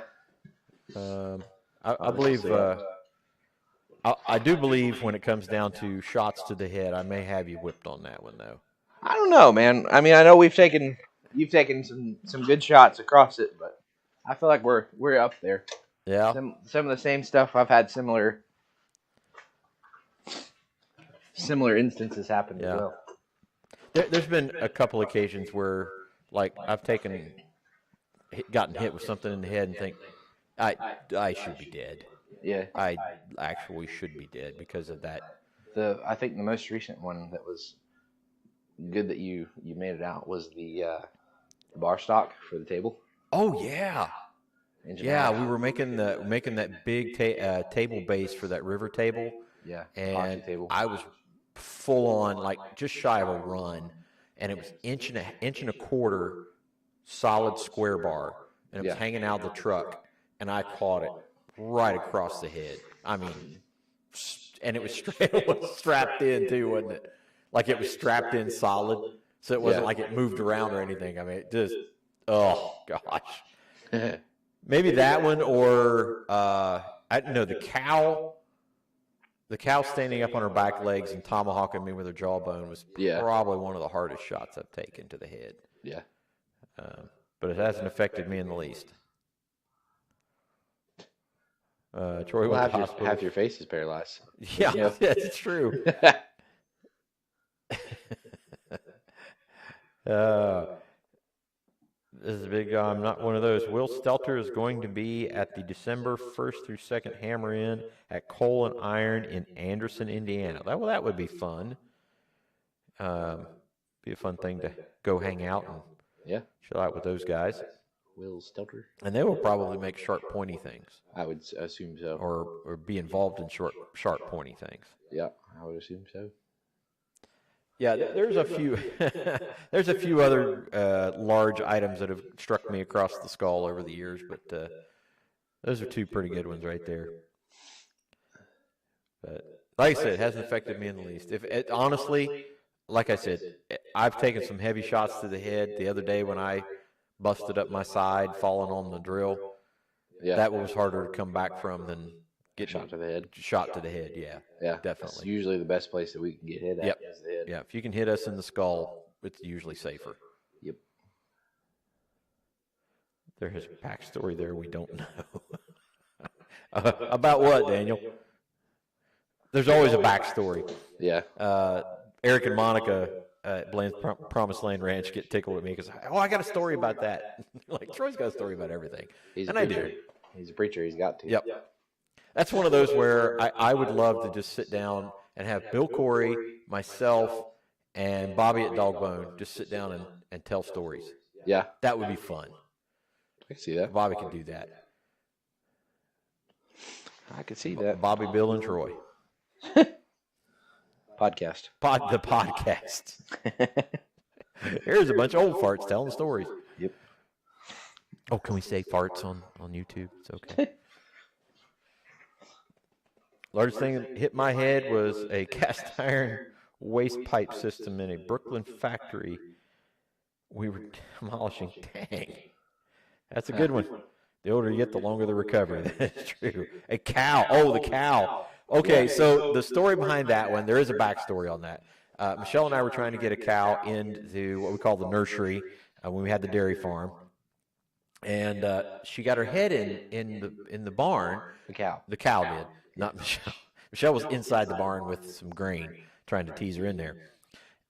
[SPEAKER 2] I believe. I do believe when it comes down to shots to the head, I may have you whipped on that one though.
[SPEAKER 1] I don't know, man. I mean, I know you've taken some good shots across it, but I feel like we're up there.
[SPEAKER 2] Yeah.
[SPEAKER 1] Some of the same stuff. I've had similar instances happen as well.
[SPEAKER 2] There's been a couple occasions where, like, I've gotten hit with something in the head and think, I should be dead.
[SPEAKER 1] Yeah.
[SPEAKER 2] I actually should be dead because of that.
[SPEAKER 1] I think the most recent one that was good that you made it out was the bar stock for the table.
[SPEAKER 2] Oh yeah. Yeah, we were making that big table base for that river table.
[SPEAKER 1] Yeah.
[SPEAKER 2] And
[SPEAKER 1] table.
[SPEAKER 2] I was full on, like, just shy of a run, and it was inch and a quarter solid square bar, and it was hanging out of the truck, and I caught it right across the head. I mean, and it was strapped in too, wasn't it? Like it was strapped in solid, so it wasn't like it moved around or anything. I mean, it just, oh gosh. Maybe that one, or I don't know, the cow standing up on her back legs and tomahawking me with her jawbone was probably one of the hardest shots I've taken to the head.
[SPEAKER 1] Yeah.
[SPEAKER 2] But it hasn't affected me in the least. Troy went to the hospital.
[SPEAKER 1] Half your face is paralyzed.
[SPEAKER 2] Yeah, that's true. This is a big. I'm not one of those. Will Stelter is going to be at the December 1st through 2nd Hammer In at Coal and Iron in Anderson, Indiana. That would be fun. Be a fun thing to go hang out and chill out with those guys.
[SPEAKER 1] Will Stelter.
[SPEAKER 2] And they will probably make sharp, pointy things.
[SPEAKER 1] I would assume so.
[SPEAKER 2] Or be involved in sharp, pointy things.
[SPEAKER 1] Yeah, I would assume so.
[SPEAKER 2] Yeah, there's a few. There's a few other large items that have struck me across the skull over the years, but those are two pretty good ones right there. But like I said, it hasn't affected me in the least. Honestly, like I said, I've taken some heavy shots to the head. The other day when I busted up my side, falling on the drill, that was harder to come back from than get
[SPEAKER 1] shot to the head.
[SPEAKER 2] Shot to the head, yeah, definitely.
[SPEAKER 1] That's usually the best place that we can get hit at. Is the head.
[SPEAKER 2] Yeah, if you can hit us in the skull, it's usually safer.
[SPEAKER 1] Yep.
[SPEAKER 2] There's a backstory there we don't know. About what, Daniel? There's always a backstory.
[SPEAKER 1] Yeah.
[SPEAKER 2] Eric and Monica at Blaine's Promised Land Ranch get tickled at me because, I got a story about that. Like, Troy's got a story about everything. I do.
[SPEAKER 1] He's a preacher. He's got to.
[SPEAKER 2] Yep. That's one of those where I would love to just sit down and have Bill Corey, myself, and Bobby at Dogbone just sit down and tell stories.
[SPEAKER 1] Yeah.
[SPEAKER 2] That would be fun.
[SPEAKER 1] I can see that.
[SPEAKER 2] Bobby can do that.
[SPEAKER 1] I can see that.
[SPEAKER 2] Bobby, Bill, and Troy.
[SPEAKER 1] Podcast.
[SPEAKER 2] The podcast. Here's a bunch of old farts telling stories.
[SPEAKER 1] Yep.
[SPEAKER 2] Oh, can we say farts on YouTube? It's okay. Largest thing that hit my head was a cast iron waste pipe system in a Brooklyn factory we were demolishing. Dang. That's a good one. The older you get, the longer the recovery. That's true. A cow. Oh, the cow. Okay, so the story behind that one, there is a backstory on that. Michelle and I were trying to get a cow into what we call the nursery when we had the dairy farm. And she got her head in the barn. The cow did, not Michelle. Michelle was inside the barn with some grain, trying to tease her in there.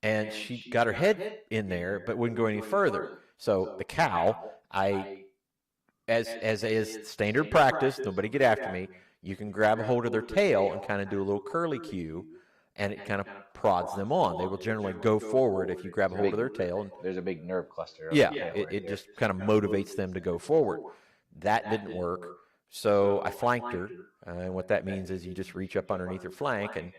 [SPEAKER 2] And she got her head in there, but wouldn't go any further. So the cow, as is standard practice, nobody get after me, you can grab a hold of their tail and kind of do a little curly cue, and it kind of prods them on. They will generally go forward if you grab a hold of their tail.
[SPEAKER 1] There's a big nerve cluster.
[SPEAKER 2] It just kind of motivates them to go forward. That didn't work, so I flanked her, and what that means is you just reach up underneath her flank,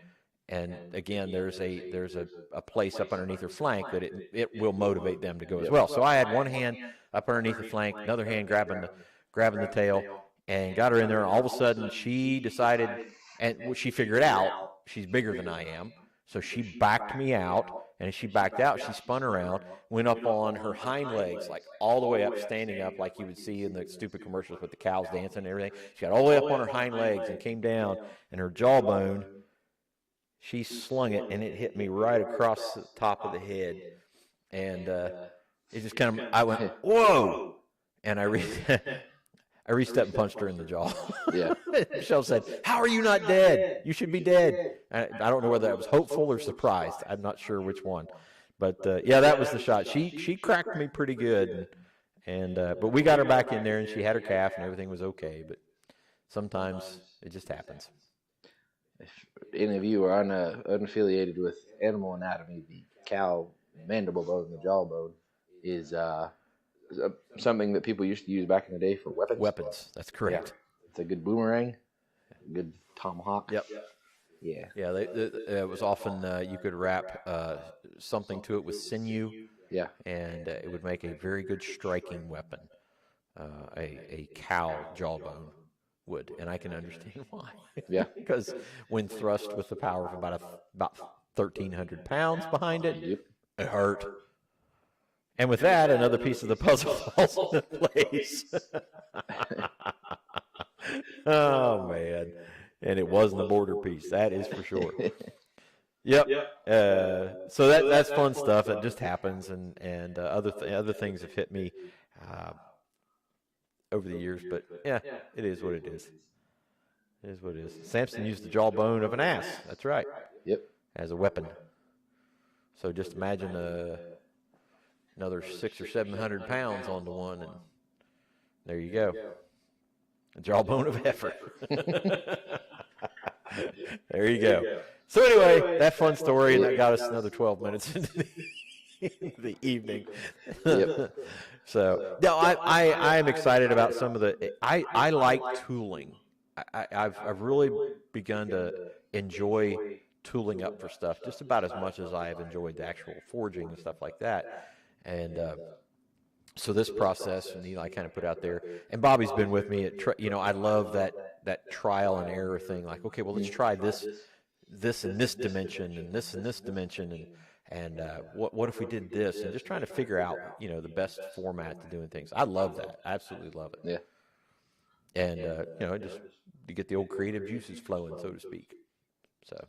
[SPEAKER 2] and again, there's a place up underneath her flank that it will motivate them to go as well. So I had one hand up underneath the flank, another hand grabbing the tail, and got her in there, and all of a sudden she decided, and she figured out she's bigger than I am, so she backed me out And as she backed out, she spun around, went up on her hind legs, like all the way up, standing up, like you would see in the stupid commercials with the cows dancing and everything. She got all the way up on her hind legs and came down, and her jawbone, she slung it, and it hit me right across the top of the head. And it just kind of, I went, whoa! And I reached up and punched her in the jaw.
[SPEAKER 1] Yeah.
[SPEAKER 2] Michelle said, "How are you not dead? You should be dead." I don't know whether I was hopeful or surprised. I'm not sure which one. But yeah, that was the shot. She cracked me pretty good. But we got her back in there, and she had her calf, and everything was okay. But sometimes it just happens.
[SPEAKER 1] If any of you are unaffiliated with animal anatomy, the cow mandible bone, the jawbone, is something that people used to use back in the day for weapons.
[SPEAKER 2] Weapons, that's correct.
[SPEAKER 1] Yeah. It's a good boomerang, a good tomahawk.
[SPEAKER 2] Yep.
[SPEAKER 1] Yeah.
[SPEAKER 2] Yeah, it was often you could wrap something to it with sinew.
[SPEAKER 1] Yeah.
[SPEAKER 2] And it would make a very good striking weapon. A cow jawbone would, and I can understand why.
[SPEAKER 1] Yeah.
[SPEAKER 2] Because when thrust with the power of about 1,300 pounds behind it,
[SPEAKER 1] Yep.
[SPEAKER 2] it hurt. And with that, another piece of the puzzle falls into place. Oh, man. And it wasn't a border piece, that is for sure. Yep. So that's fun stuff. It just happens, and other things have hit me over the years. But yeah, it is what it is. It is what it is. Samson used the jawbone of an ass. That's right.
[SPEAKER 1] Yep.
[SPEAKER 2] As a weapon. So just imagine another 600 or 700 pounds onto one, and there you go. A jawbone of effort. There you go. So anyway, that fun story, and that got us another 12 minutes into the evening.
[SPEAKER 1] Yep.
[SPEAKER 2] So no, I am excited about some of the. I like tooling. I've really begun to enjoy tooling up for stuff just about as much as I have enjoyed the actual forging and stuff like that. And so this process, and Eli kind of put out there, and Bobby's been with me at, I love that trial and error thing. Like, okay, well, let's try this in this dimension, and this in this dimension, and what if we did this, and just trying to figure out, the best format to doing things. I love that. I absolutely love it.
[SPEAKER 1] Yeah.
[SPEAKER 2] And just to get the old creative juices flowing, so to speak. So.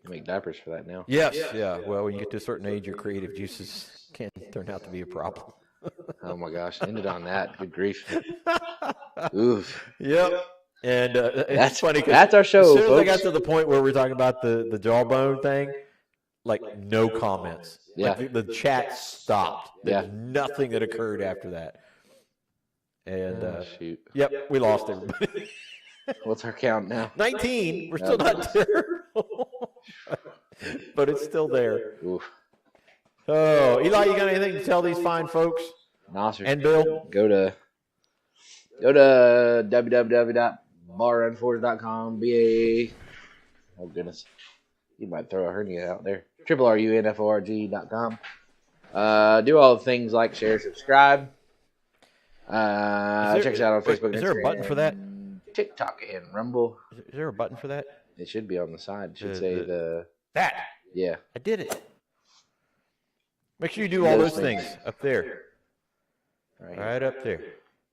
[SPEAKER 1] You make diapers for that now.
[SPEAKER 2] Yes, yeah. Well, when you get to a certain age, your creative juices can turn out to be a problem.
[SPEAKER 1] Oh my gosh! Ended on that. Good grief. Oof.
[SPEAKER 2] Yep. And
[SPEAKER 1] That's
[SPEAKER 2] funny.
[SPEAKER 1] That's our show.
[SPEAKER 2] As soon as
[SPEAKER 1] folks.
[SPEAKER 2] I got to the point where we're talking about the jawbone thing, like no comments.
[SPEAKER 1] Yeah.
[SPEAKER 2] Like the chat stopped. There's
[SPEAKER 1] Yeah.
[SPEAKER 2] nothing that occurred after that. And
[SPEAKER 1] shoot.
[SPEAKER 2] yep, we lost everybody.
[SPEAKER 1] What's our count now?
[SPEAKER 2] 19. We're still not terrible, but it's still there.
[SPEAKER 1] Oof.
[SPEAKER 2] Oh, Eli, you got anything to tell these fine folks?
[SPEAKER 1] Nah, sir.
[SPEAKER 2] And Bill?
[SPEAKER 1] Go to www.barrunforge.com. Oh goodness, you might throw a hernia out there. RUNFORG.com. Do all the things like share, subscribe. Check us out on Facebook.
[SPEAKER 2] Is there a button for that?
[SPEAKER 1] TikTok and Rumble.
[SPEAKER 2] Is there a button for that?
[SPEAKER 1] It should be on the side. It should say the.
[SPEAKER 2] That.
[SPEAKER 1] Yeah.
[SPEAKER 2] I did it. Make sure you do all those things up there. Right up there.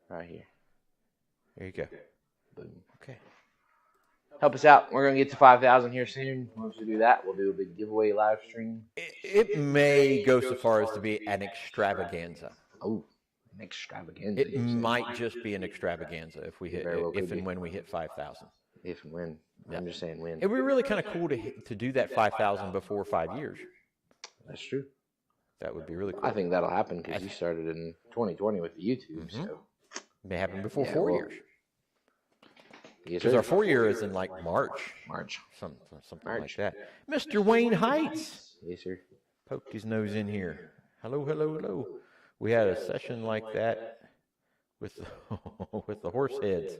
[SPEAKER 1] Right here.
[SPEAKER 2] There you go.
[SPEAKER 1] Boom.
[SPEAKER 2] Okay.
[SPEAKER 1] Help us out. We're going to get to 5,000 here soon. Once we do that, we'll do a big giveaway live stream.
[SPEAKER 2] It may go so far as to be an extravaganza.
[SPEAKER 1] Oh, an extravaganza.
[SPEAKER 2] It might just be an extravaganza if we hit, if and when we hit 5,000.
[SPEAKER 1] If and when. I'm just saying when.
[SPEAKER 2] It would be really kind of cool to do that 5,000 before 5 years.
[SPEAKER 1] That's true.
[SPEAKER 2] That would be really cool.
[SPEAKER 1] I think that'll happen because you started in 2020 with the YouTube.
[SPEAKER 2] Mm-hmm.
[SPEAKER 1] So
[SPEAKER 2] it may happen before 4 years.
[SPEAKER 1] Yes,
[SPEAKER 2] Because our 4 year is in like March. Something like that. Mr. Wayne Heights.
[SPEAKER 1] Yes, sir.
[SPEAKER 2] Poked his nose in here. Hello, hello, hello. We had a session like that with the horse heads.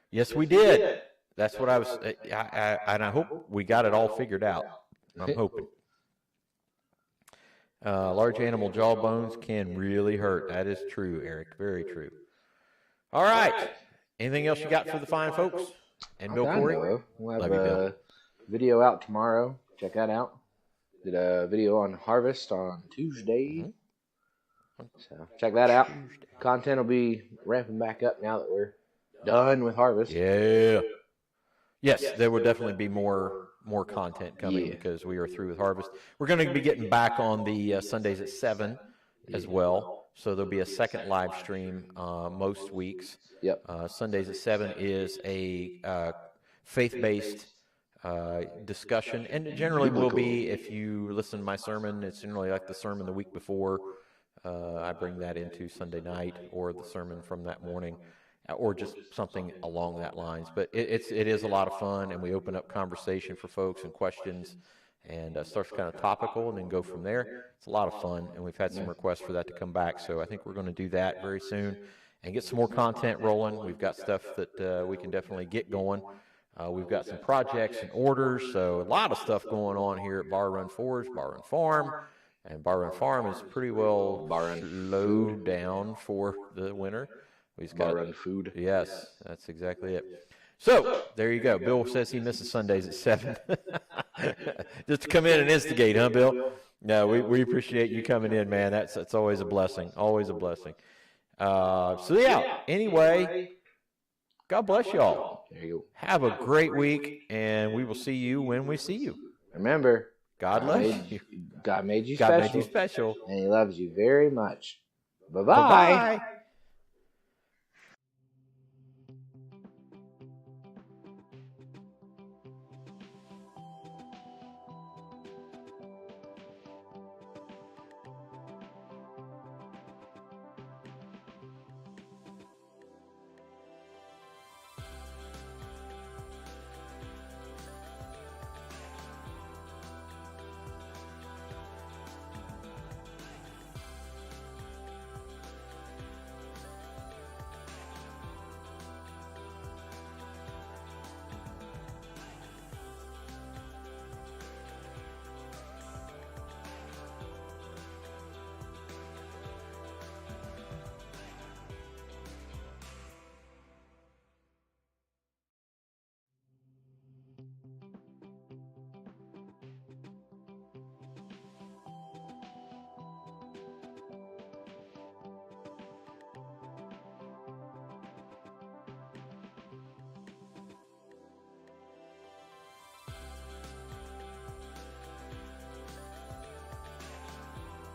[SPEAKER 2] Yes, we did. That's what I was, and I hope we got it all figured out. I'm hoping. Large animal jawbones can really hurt. That is true, Eric. Very true. All right. Anything else you got for the fine folks? And Bill Corey?
[SPEAKER 1] We'll have a video out tomorrow. Check that out. Did a video on harvest on Tuesday.
[SPEAKER 2] Mm-hmm.
[SPEAKER 1] So check that out. Content will be ramping back up now that we're done with harvest.
[SPEAKER 2] Yeah. Yes, there will definitely be more content coming because we are through with harvest. We're going to be getting back on the Sundays at 7 as well. So there'll be a second live stream most weeks.
[SPEAKER 1] Yep.
[SPEAKER 2] Sundays at 7 is a faith-based discussion, and it generally will be, if you listen to my sermon, it's generally like the sermon the week before. I bring that into Sunday night, or the sermon from that morning, or just something along that lines. But it is a lot of fun, and we open up conversation for folks and questions, and stuff's kind of topical, and then go from there. It's a lot of fun, and we've had some requests for that to come back, so I think we're going to do that very soon and get some more content rolling. We've got stuff that we can definitely get going. We've got some projects and orders, so a lot of stuff going on here at Bar Run Forge, Bar Run Farm. And Bar Run Farm is pretty well slowed down for the winter. We've got
[SPEAKER 1] Bar Run Food.
[SPEAKER 2] Yes, that's exactly it. So there you go. Bill says he misses Sundays at 7. Just to come in and instigate, huh, Bill? No, we appreciate you coming in, man. That's always a blessing. Always a blessing. So yeah. Anyway, God bless y'all.
[SPEAKER 1] There you go.
[SPEAKER 2] Have a great week, and we will see you when we see you.
[SPEAKER 1] Remember,
[SPEAKER 2] God loves you.
[SPEAKER 1] God made you
[SPEAKER 2] God
[SPEAKER 1] special.
[SPEAKER 2] made you special.
[SPEAKER 1] And he loves you very much. Bye-bye.
[SPEAKER 2] Bye-bye.